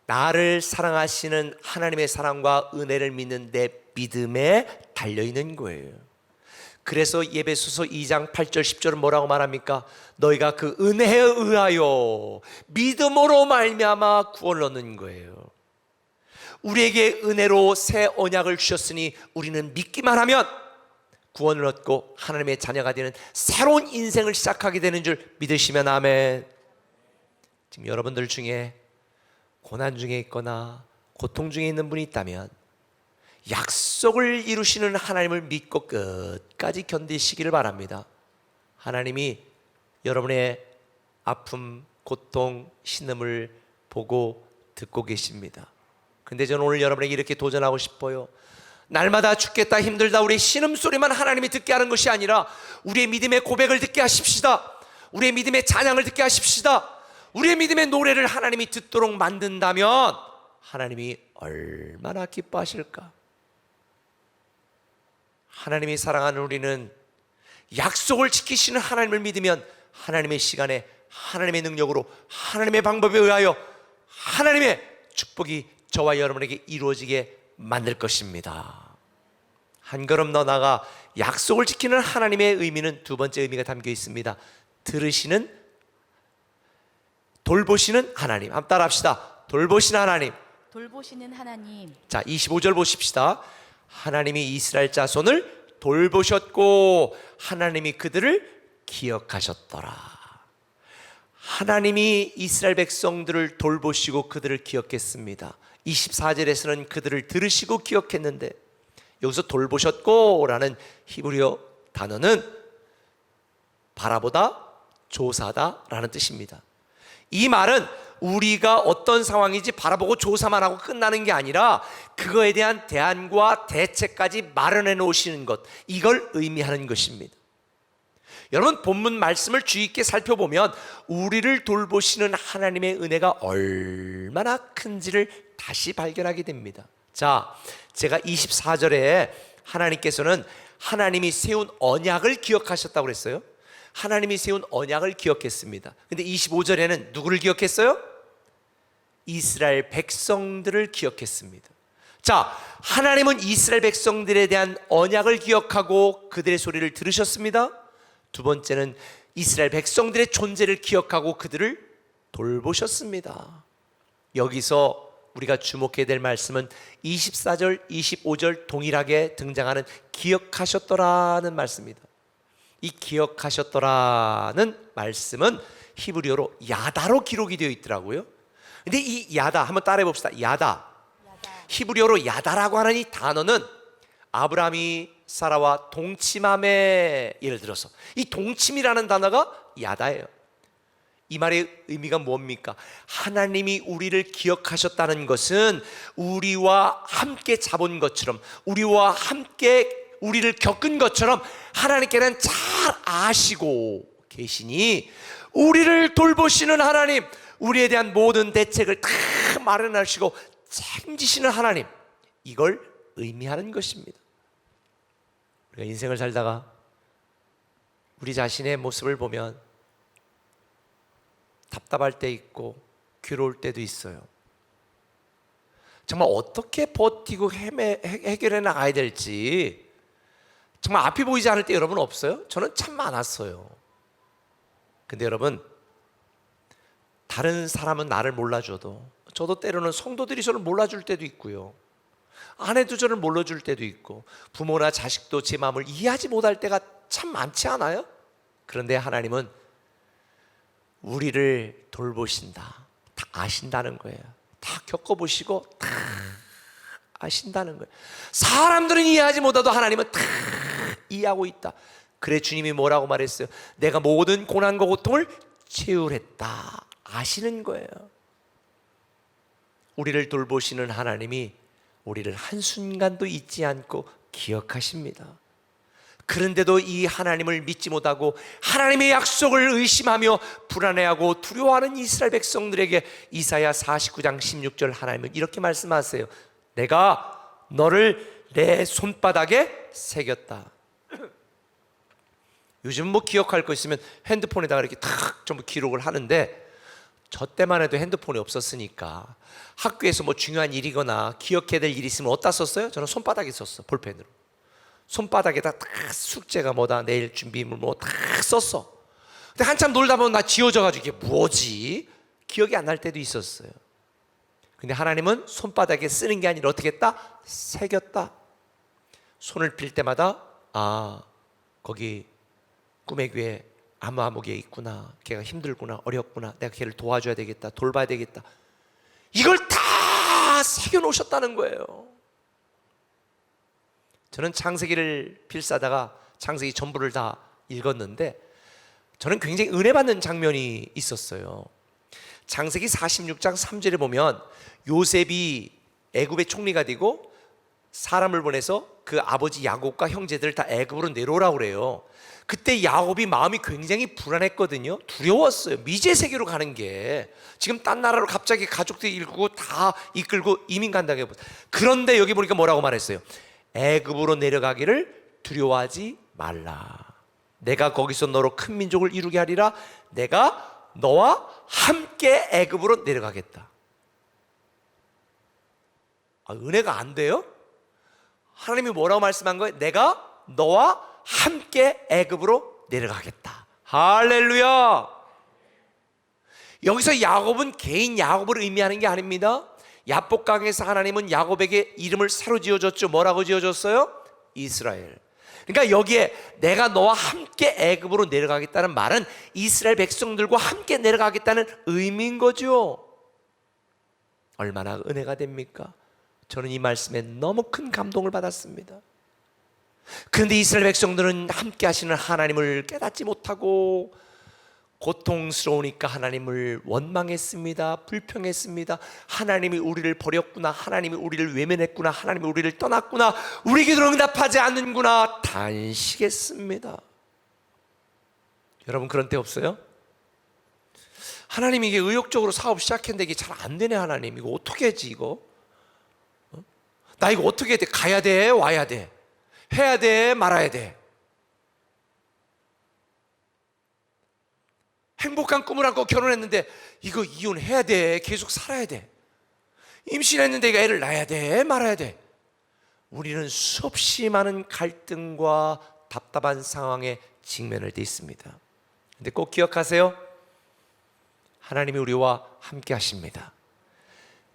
나를 사랑하시는 하나님의 사랑과 은혜를 믿는 내 믿음에 달려있는 거예요. 그래서 에베소서 2장 8절 10절은 뭐라고 말합니까? 너희가 그 은혜에 의하여 믿음으로 말미암아 구원을 얻는 거예요. 우리에게 은혜로 새 언약을 주셨으니 우리는 믿기만 하면 구원을 얻고 하나님의 자녀가 되는 새로운 인생을 시작하게 되는 줄 믿으시면 아멘. 지금 여러분들 중에 고난 중에 있거나 고통 중에 있는 분이 있다면 약속을 이루시는 하나님을 믿고 끝까지 견디시기를 바랍니다. 하나님이 여러분의 아픔, 고통, 신음을 보고 듣고 계십니다. 근데 저는 오늘 여러분에게 이렇게 도전하고 싶어요. 날마다 죽겠다, 힘들다, 우리의 신음소리만 하나님이 듣게 하는 것이 아니라 우리의 믿음의 고백을 듣게 하십시다. 우리의 믿음의 찬양을 듣게 하십시다. 우리의 믿음의 노래를 하나님이 듣도록 만든다면 하나님이 얼마나 기뻐하실까. 하나님이 사랑하는 우리는 약속을 지키시는 하나님을 믿으면 하나님의 시간에 하나님의 능력으로 하나님의 방법에 의하여 하나님의 축복이 저와 여러분에게 이루어지게 만들 것입니다. 한 걸음 더 나아가 약속을 지키는 하나님의 의미는 두 번째 의미가 담겨 있습니다. 들으시는, 돌보시는 하나님. 한번 따라 합시다. 돌보시는 하나님. 돌보시는 하나님. 자, 25절 보십시다. 하나님이 이스라엘 자손을 돌보셨고 하나님이 그들을 기억하셨더라. 하나님이 이스라엘 백성들을 돌보시고 그들을 기억했습니다. 24절에서는 그들을 들으시고 기억했는데 여기서 돌보셨고 라는 히브리어 단어는 바라보다, 조사다 라는 뜻입니다. 이 말은 우리가 어떤 상황인지 바라보고 조사만 하고 끝나는 게 아니라 그거에 대한 대안과 대책까지 마련해 놓으시는 것, 이걸 의미하는 것입니다. 여러분, 본문 말씀을 주의 깊게 살펴보면 우리를 돌보시는 하나님의 은혜가 얼마나 큰지를 다시 발견하게 됩니다. 자, 제가 24절에 하나님께서는 하나님이 세운 언약을 기억하셨다고 그랬어요. 하나님이 세운 언약을 기억했습니다. 근데 25절에는 누구를 기억했어요? 이스라엘 백성들을 기억했습니다. 자, 하나님은 이스라엘 백성들에 대한 언약을 기억하고 그들의 소리를 들으셨습니다. 두 번째는 이스라엘 백성들의 존재를 기억하고 그들을 돌보셨습니다. 여기서 우리가 주목해야 될 말씀은 24절, 25절 동일하게 등장하는 기억하셨더라는 말씀입니다. 이 기억하셨더라는 말씀은 히브리어로 야다로 기록이 되어 있더라고요. 근데 이 야다 한번 따라해 봅시다. 야다. 히브리어로 야다라고 하는 이 단어는 아브라함이 사라와 동침함에, 예를 들어서 이 동침이라는 단어가 야다예요. 이 말의 의미가 뭡니까? 하나님이 우리를 기억하셨다는 것은 우리와 함께 잡은 것처럼, 우리와 함께 우리를 겪은 것처럼 하나님께는 잘 아시고 계시니 우리를 돌보시는 하나님, 우리에 대한 모든 대책을 다 마련하시고 책임지시는 하나님, 이걸 의미하는 것입니다. 우리가 인생을 살다가 우리 자신의 모습을 보면 답답할 때 있고 괴로울 때도 있어요. 정말 어떻게 버티고 해결해 나가야 될지 정말 앞이 보이지 않을 때 여러분 없어요? 저는 참 많았어요. 근데 여러분, 다른 사람은 나를 몰라줘도, 저도 때로는 성도들이 저를 몰라줄 때도 있고요, 아내도 저를 몰라줄 때도 있고, 부모나 자식도 제 마음을 이해하지 못할 때가 참 많지 않아요? 그런데 하나님은 우리를 돌보신다, 다 아신다는 거예요. 다 겪어보시고 다 아신다는 거예요. 사람들은 이해하지 못해도 하나님은 다 이해하고 있다. 그래 주님이 뭐라고 말했어요? 내가 모든 고난과 고통을 채울했다. 아시는 거예요. 우리를 돌보시는 하나님이 우리를 한순간도 잊지 않고 기억하십니다. 그런데도 이 하나님을 믿지 못하고 하나님의 약속을 의심하며 불안해하고 두려워하는 이스라엘 백성들에게 이사야 49장 16절 하나님은 이렇게 말씀하세요. 내가 너를 내 손바닥에 새겼다. 요즘 뭐 기억할 거 있으면 핸드폰에다가 이렇게 탁 전부 기록을 하는데, 저 때만 해도 핸드폰이 없었으니까 학교에서 뭐 중요한 일이거나 기억해야 될 일이 있으면 어디다 썼어요? 저는 손바닥에 썼어. 볼펜으로 손바닥에다 딱 숙제가 뭐다, 내일 준비물 뭐 다 썼어. 근데 한참 놀다 보면 나 지워져가지고 이게 뭐지? 기억이 안 날 때도 있었어요. 근데 하나님은 손바닥에 쓰는 게 아니라 어떻게 했다? 새겼다. 손을 빌 때마다 아, 거기 꿈의 교회 아무아무개 있구나, 걔가 힘들구나, 어렵구나, 내가 걔를 도와줘야 되겠다, 돌봐야 되겠다, 이걸 다 새겨놓으셨다는 거예요. 저는 창세기를 필사다가 창세기 전부를 다 읽었는데 저는 굉장히 은혜 받는 장면이 있었어요. 창세기 46장 3절에 보면 요셉이 애굽의 총리가 되고 사람을 보내서 그 아버지 야곱과 형제들 다 애굽으로 내려오라고 그래요. 그때 야곱이 마음이 굉장히 불안했거든요. 두려웠어요. 미제 세계로 가는 게, 지금 딴 나라로 갑자기 가족들이 이끌고 다 이끌고 이민 간다고 해요. 그런데 여기 보니까 뭐라고 말했어요? 애굽으로 내려가기를 두려워하지 말라. 내가 거기서 너로 큰 민족을 이루게 하리라. 내가 너와 함께 애굽으로 내려가겠다. 은혜가 안 돼요? 하나님이 뭐라고 말씀한 거예요? 내가 너와 함께 애굽으로 내려가겠다. 할렐루야. 여기서 야곱은 개인 야곱을 의미하는 게 아닙니다. 야복강에서 하나님은 야곱에게 이름을 새로 지어줬죠. 뭐라고 지어줬어요? 이스라엘. 그러니까 여기에 내가 너와 함께 애굽으로 내려가겠다는 말은 이스라엘 백성들과 함께 내려가겠다는 의미인 거죠. 얼마나 은혜가 됩니까? 저는 이 말씀에 너무 큰 감동을 받았습니다. 그런데 이스라엘 백성들은 함께 하시는 하나님을 깨닫지 못하고 고통스러우니까 하나님을 원망했습니다. 불평했습니다. 하나님이 우리를 버렸구나, 하나님이 우리를 외면했구나, 하나님이 우리를 떠났구나, 우리 기도를 응답하지 않는구나 단식했습니다. 여러분 그런 때 없어요? 하나님이 이게 의욕적으로 사업 시작했는데 이게 잘 안 되네. 하나님 이거 어떻게 하지? 이거 나 이거 어떻게 해야 돼? 가야 돼? 와야 돼? 해야 돼? 말아야 돼? 행복한 꿈을 안고 결혼했는데 이거 이혼해야 돼? 계속 살아야 돼? 임신했는데 이거 애를 낳아야 돼? 말아야 돼? 우리는 수없이 많은 갈등과 답답한 상황에 직면할 때 있습니다. 근데 꼭 기억하세요. 하나님이 우리와 함께 하십니다.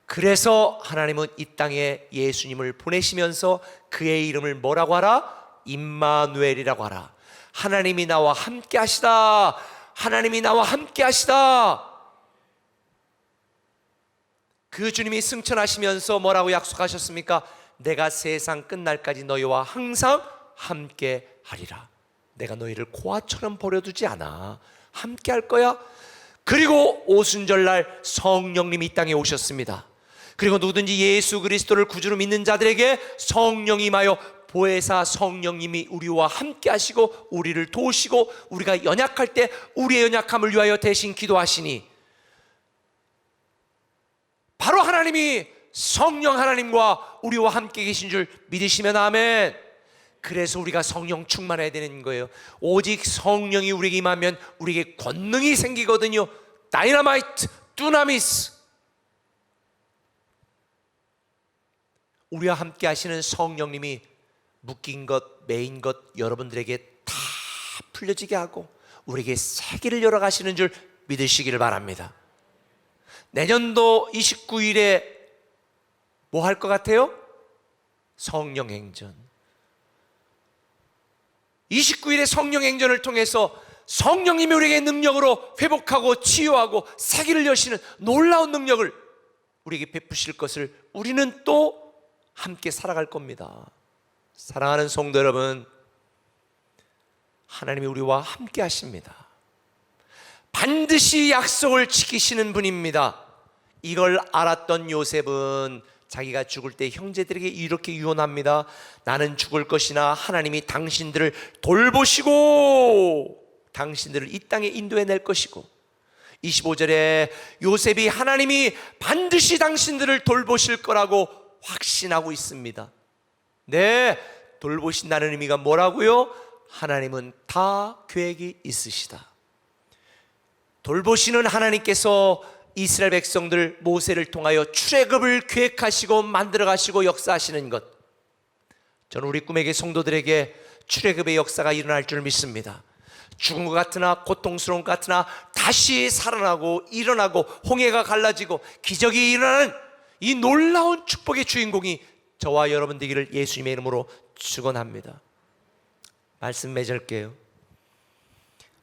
그래서 하나님은 이 땅에 예수님을 보내시면서 그의 이름을 뭐라고 하라? 임마누엘이라고 하라. 하나님이 나와 함께 하시다. 하나님이 나와 함께 하시다. 그 주님이 승천하시면서 뭐라고 약속하셨습니까? 내가 세상 끝날까지 너희와 항상 함께 하리라. 내가 너희를 고아처럼 버려두지 않아. 함께 할 거야. 그리고 오순절날 성령님이 이 땅에 오셨습니다. 그리고 누구든지 예수 그리스도를 구주로 믿는 자들에게 성령이 임하여 보혜사 성령님이 우리와 함께 하시고 우리를 도우시고 우리가 연약할 때 우리의 연약함을 위하여 대신 기도하시니, 바로 하나님이 성령 하나님과 우리와 함께 계신 줄 믿으시면 아멘. 그래서 우리가 성령 충만해야 되는 거예요. 오직 성령이 우리에게 임하면 우리에게 권능이 생기거든요. 다이너마이트, 두나미스. 우리와 함께 하시는 성령님이 묶인 것, 매인 것 여러분들에게 다 풀려지게 하고 우리에게 세계를 열어가시는 줄 믿으시기를 바랍니다. 내년도 29일에 뭐 할 것 같아요? 성령행전. 29일의 성령행전을 통해서 성령님이 우리에게 능력으로 회복하고 치유하고 세계를 여시는 놀라운 능력을 우리에게 베푸실 것을 우리는 또 함께 살아갈 겁니다. 사랑하는 성도 여러분, 하나님이 우리와 함께 하십니다. 반드시 약속을 지키시는 분입니다. 이걸 알았던 요셉은 자기가 죽을 때 형제들에게 이렇게 유언합니다. 나는 죽을 것이나 하나님이 당신들을 돌보시고 당신들을 이 땅에 인도해낼 것이고, 25절에 요셉이 하나님이 반드시 당신들을 돌보실 거라고 확신하고 있습니다. 네, 돌보신다는 의미가 뭐라고요? 하나님은 다 계획이 있으시다. 돌보시는 하나님께서 이스라엘 백성들 모세를 통하여 출애굽을 계획하시고 만들어가시고 역사하시는 것, 저는 우리 꿈에게 성도들에게 출애굽의 역사가 일어날 줄 믿습니다. 죽은 것 같으나 고통스러운 것 같으나 다시 살아나고 일어나고 홍해가 갈라지고 기적이 일어나는 이 놀라운 축복의 주인공이 저와 여러분 되기를 예수님의 이름으로 축원합니다. 말씀 맺을게요.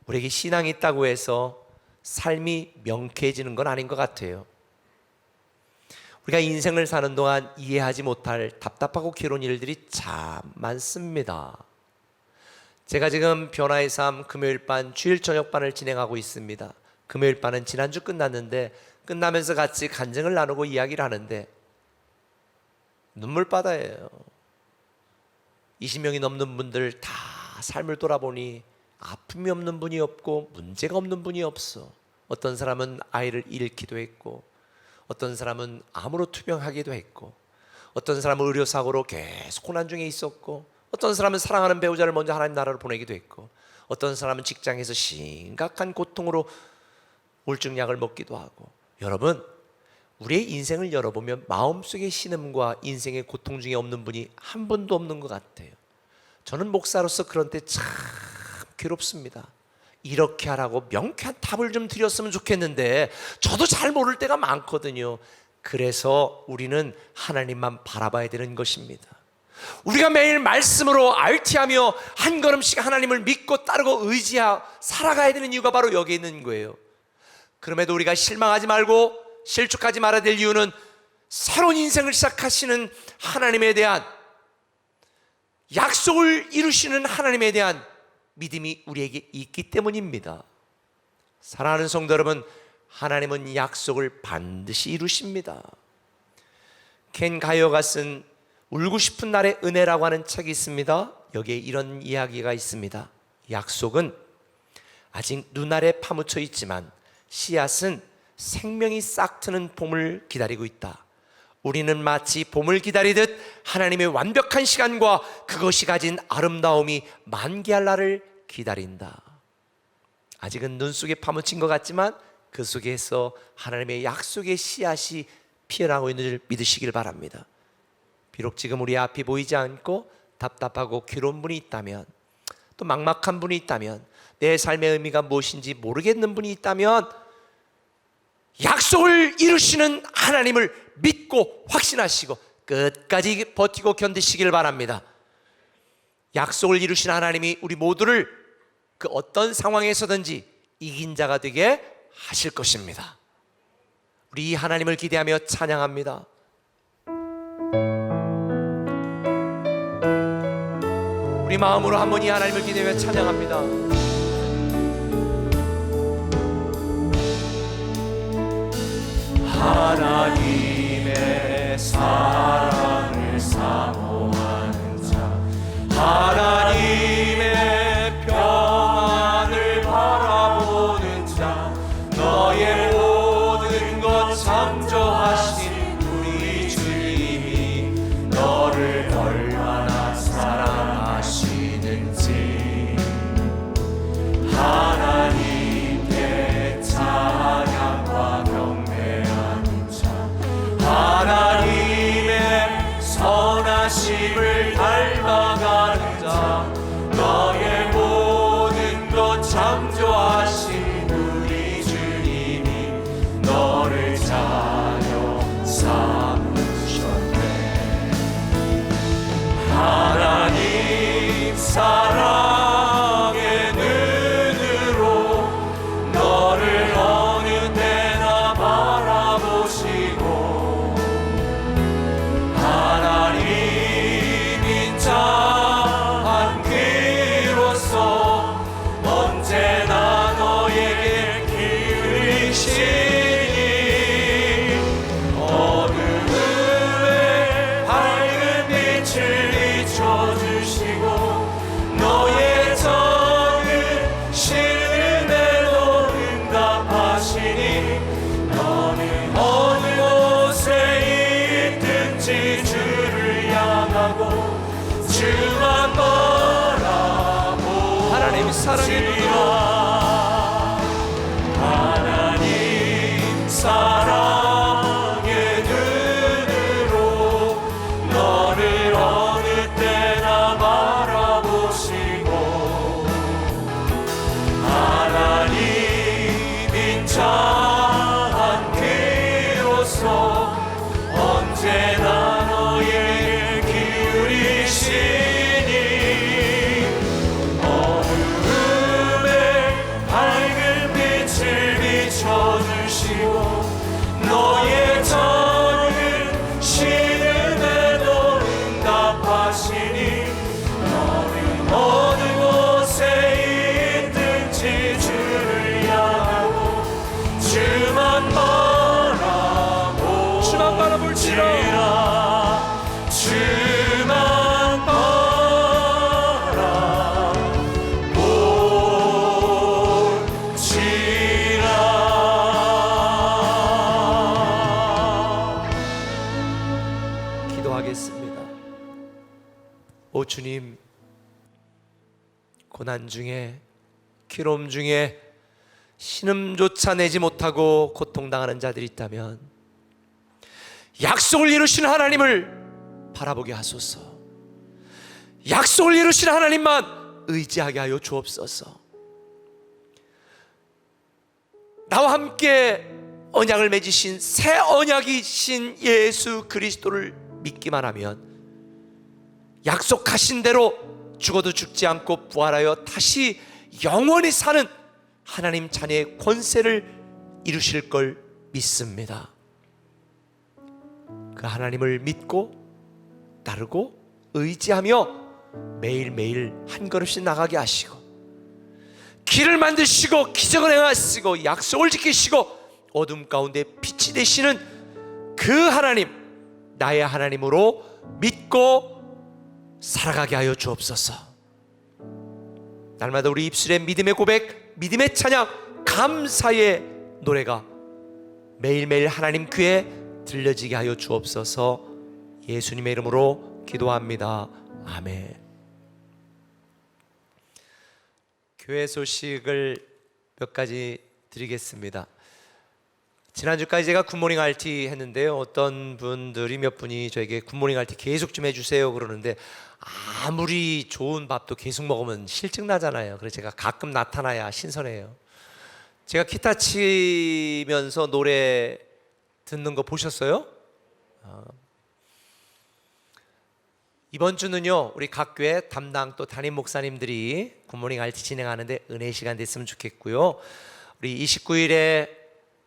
우리에게 신앙이 있다고 해서 삶이 명쾌해지는 건 아닌 것 같아요. 우리가 인생을 사는 동안 이해하지 못할 답답하고 괴로운 일들이 참 많습니다. 제가 지금 변화의 삶 금요일 반 주일 저녁반을 진행하고 있습니다. 금요일 반은 지난주 끝났는데 끝나면서 같이 간증을 나누고 이야기를 하는데 눈물바다예요. 20명이 넘는 분들 다 삶을 돌아보니 아픔이 없는 분이 없고 문제가 없는 분이 없어. 어떤 사람은 아이를 잃기도 했고, 어떤 사람은 암으로 투병하기도 했고, 어떤 사람은 의료사고로 계속 고난 중에 있었고, 어떤 사람은 사랑하는 배우자를 먼저 하나님 나라로 보내기도 했고, 어떤 사람은 직장에서 심각한 고통으로 우울증약을 먹기도 하고. 여러분, 우리의 인생을 열어보면 마음속의 신음과 인생의 고통 중에 없는 분이 한 분도 없는 것 같아요. 저는 목사로서 그런 때 참 괴롭습니다. 이렇게 하라고 명쾌한 답을 좀 드렸으면 좋겠는데 저도 잘 모를 때가 많거든요. 그래서 우리는 하나님만 바라봐야 되는 것입니다. 우리가 매일 말씀으로 RT하며 한 걸음씩 하나님을 믿고 따르고 의지하고 살아가야 되는 이유가 바로 여기에 있는 거예요. 그럼에도 우리가 실망하지 말고 실족하지 말아야 될 이유는 새로운 인생을 시작하시는 하나님에 대한 약속을 이루시는 하나님에 대한 믿음이 우리에게 있기 때문입니다. 사랑하는 성도 여러분, 하나님은 약속을 반드시 이루십니다. 켄 가이어가 쓴 울고 싶은 날의 은혜라고 하는 책이 있습니다. 여기에 이런 이야기가 있습니다. 약속은 아직 눈알에 파묻혀 있지만 씨앗은 생명이 싹 트는 봄을 기다리고 있다. 우리는 마치 봄을 기다리듯 하나님의 완벽한 시간과 그것이 가진 아름다움이 만개할 날을 기다린다. 아직은 눈 속에 파묻힌 것 같지만 그 속에서 하나님의 약속의 씨앗이 피어나고 있는 줄 믿으시길 바랍니다. 비록 지금 우리 앞이 보이지 않고 답답하고 괴로운 분이 있다면 또 막막한 분이 있다면, 내 삶의 의미가 무엇인지 모르겠는 분이 있다면 약속을 이루시는 하나님을 믿고 확신하시고 끝까지 버티고 견디시길 바랍니다. 약속을 이루신 하나님이 우리 모두를 그 어떤 상황에서든지 이긴 자가 되게 하실 것입니다. 우리 이 하나님을 기대하며 찬양합니다. 우리 마음으로 한번 이 하나님을 기대하며 찬양합니다. 하나님의 사랑을 사모하는 자, 하나님의 평안을 바라보는 자, 너의 모든 것 창조하신 우리 주님이 너를 얼마나 사랑하시는지 하나님께 찬양과 경배하는 자, 하나님의 선하심을 닮아가는 자, 너의 모든 것 창조하신 우리 주님이 너를 자녀 삼으셨네. 하나님 사랑의 눈으로 너를 어느 때나 바라보시고 하나님인 자 한 귀로서 언제나 너에게 기르시니 어둠에 밝은 빛을 비춰주시고 너의 적은 시름에도 응답하시니 너는 어느 곳에 있든지 주를 향하고 주만 바라보시라. 하나님 사랑의 눈으로 하나님 사랑의 눈으로 너를 어느 때나 바라보시고 하나님인 자 한 귀로서 언제나 너에게 기울이시니 어둠에 밝은 빛을 비춰주시고 너의 적은 시름에도 응답하시니 너는 어느 곳에 있든지 주를 향하고 주만 바라볼지라. 주만 바라볼지라. 기도하겠습니다. 오 주님, 고난 중에 괴로움 중에 신음조차 내지 못하고 고통당하는 자들이 있다면 약속을 이루신 하나님을 바라보게 하소서. 약속을 이루신 하나님만 의지하게 하여 주옵소서. 나와 함께 언약을 맺으신 새 언약이신 예수 그리스도를 믿기만 하면 약속하신 대로 죽어도 죽지 않고 부활하여 다시 영원히 사는 하나님 자녀의 권세를 이루실 걸 믿습니다. 그 하나님을 믿고 따르고 의지하며 매일매일 한 걸음씩 나가게 하시고 길을 만드시고 기적을 행하시고 약속을 지키시고 어둠 가운데 빛이 되시는 그 하나님, 나의 하나님으로 믿고 살아가게 하여 주옵소서. 날마다 우리 입술에 믿음의 고백, 믿음의 찬양, 감사의 노래가 매일매일 하나님 귀에 들려지게 하여 주옵소서. 예수님의 이름으로 기도합니다. 아멘. 교회 소식을 몇 가지 드리겠습니다. 지난주까지 제가 굿모닝 RT 했는데요. 어떤 분들이 몇 분이 저에게 굿모닝 RT 계속 좀 해주세요 그러는데, 아무리 좋은 밥도 계속 먹으면 실증 나잖아요. 그래서 제가 가끔 나타나야 신선해요. 제가 기타 치면서 노래 듣는 거 보셨어요? 이번 주는요, 우리 각 교회 담당 또 담임 목사님들이 굿모닝 RT 진행하는데 은혜 시간 됐으면 좋겠고요. 우리 29일에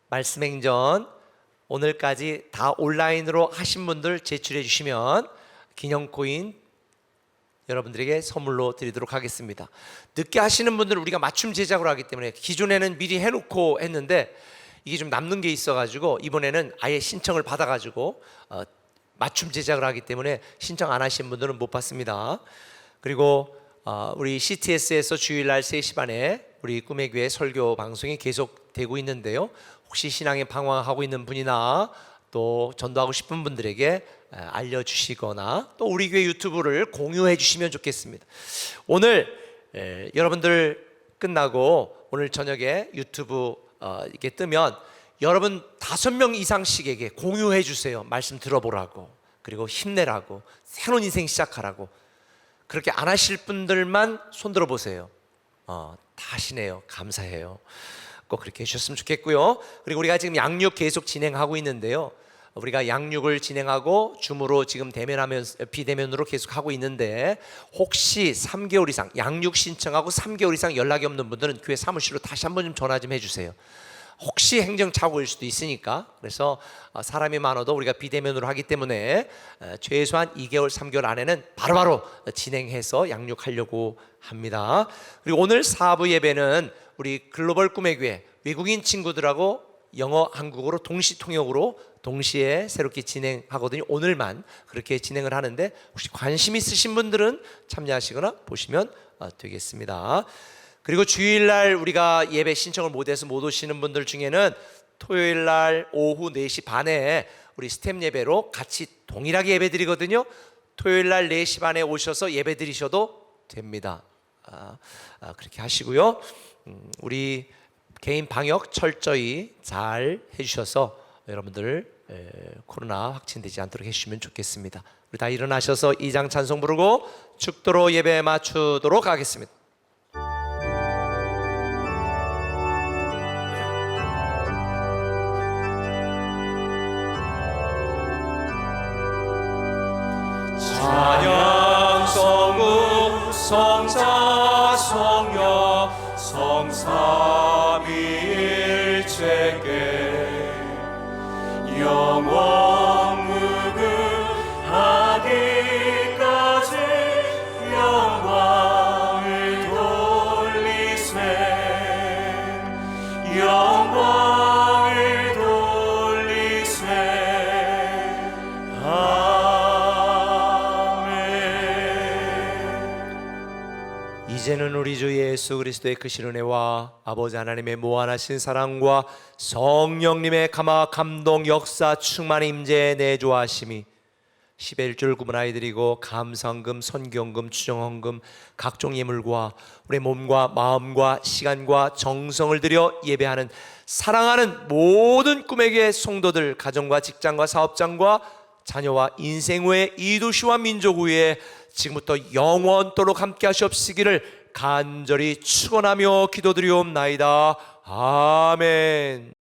말씀 행전 오늘까지 다 온라인으로 하신 분들 제출해 주시면 기념 코인 여러분들에게 선물로 드리도록 하겠습니다. 늦게 하시는 분들은 우리가 맞춤 제작으로 하기 때문에, 기존에는 미리 해놓고 했는데 이게 좀 남는 게 있어가지고 이번에는 아예 신청을 받아가지고 맞춤 제작을 하기 때문에 신청 안 하신 분들은 못 받습니다. 그리고 우리 CTS에서 주일날 3시 반에 우리 꿈의 교회 설교 방송이 계속되고 있는데요. 혹시 신앙에 방황하고 있는 분이나 또 전도하고 싶은 분들에게 알려주시거나 또 우리 교회 유튜브를 공유해 주시면 좋겠습니다. 오늘 여러분들 끝나고 오늘 저녁에 유튜브 이렇게 뜨면 여러분 5명 이상씩에게 공유해 주세요. 말씀 들어보라고, 그리고 힘내라고, 새로운 인생 시작하라고. 그렇게 안 하실 분들만 손 들어보세요. 다 하시네요. 감사해요. 꼭 그렇게 해주셨으면 좋겠고요. 그리고 우리가 지금 양육 계속 진행하고 있는데요. 우리가 양육을 진행하고 줌으로 지금 비대면으로 계속 하고 있는데, 혹시 3개월 이상 양육 신청하고 3개월 이상 연락이 없는 분들은 교회 사무실로 다시 한번 좀 전화 좀 해주세요. 혹시 행정착오일 수도 있으니까. 그래서 사람이 많아도 우리가 비대면으로 하기 때문에 최소한 2개월 3개월 안에는 바로바로 진행해서 양육하려고 합니다. 그리고 오늘 4부 예배는 우리 글로벌 꿈의 교회 외국인 친구들하고 영어 한국어로 동시 통역으로 동시에 새롭게 진행하거든요. 오늘만 그렇게 진행을 하는데, 혹시 관심 있으신 분들은 참여하시거나 보시면 되겠습니다. 그리고 주일날 우리가 예배 신청을 못해서 못 오시는 분들 중에는 토요일날 오후 4시 반에 우리 스텝 예배로 같이 동일하게 예배 드리거든요. 토요일날 4시 반에 오셔서 예배 드리셔도 됩니다. 그렇게 하시고요. 우리 개인 방역 철저히 잘 해주셔서 여러분들 코로나 확진되지 않도록 해주시면 좋겠습니다. 우리 다 일어나셔서 2장 찬송 부르고 축도로 예배 맞추도록 하겠습니다. 찬양 성국 성자 성녀 성삼위일체께 영원 무궁하기까지 영광을 돌리세 영광을 돌리세 아멘. 이제는 우리 주 예수 그리스도의 크신 은혜와 아버지 하나님의 무한하신 사랑과 성령님의 감화 감동 역사 충만 임재 내조하심이 11줄 구분하여 드리고 감상금 선경금 추정헌금 각종 예물과 우리 몸과 마음과 시간과 정성을 들여 예배하는 사랑하는 모든 꿈의 교회 성도들, 가정과 직장과 사업장과 자녀와 인생 외의 이도시와 민족 위에 지금부터 영원토록 함께 하시옵시기를 간절히 축원하며 기도드리옵나이다. 아멘.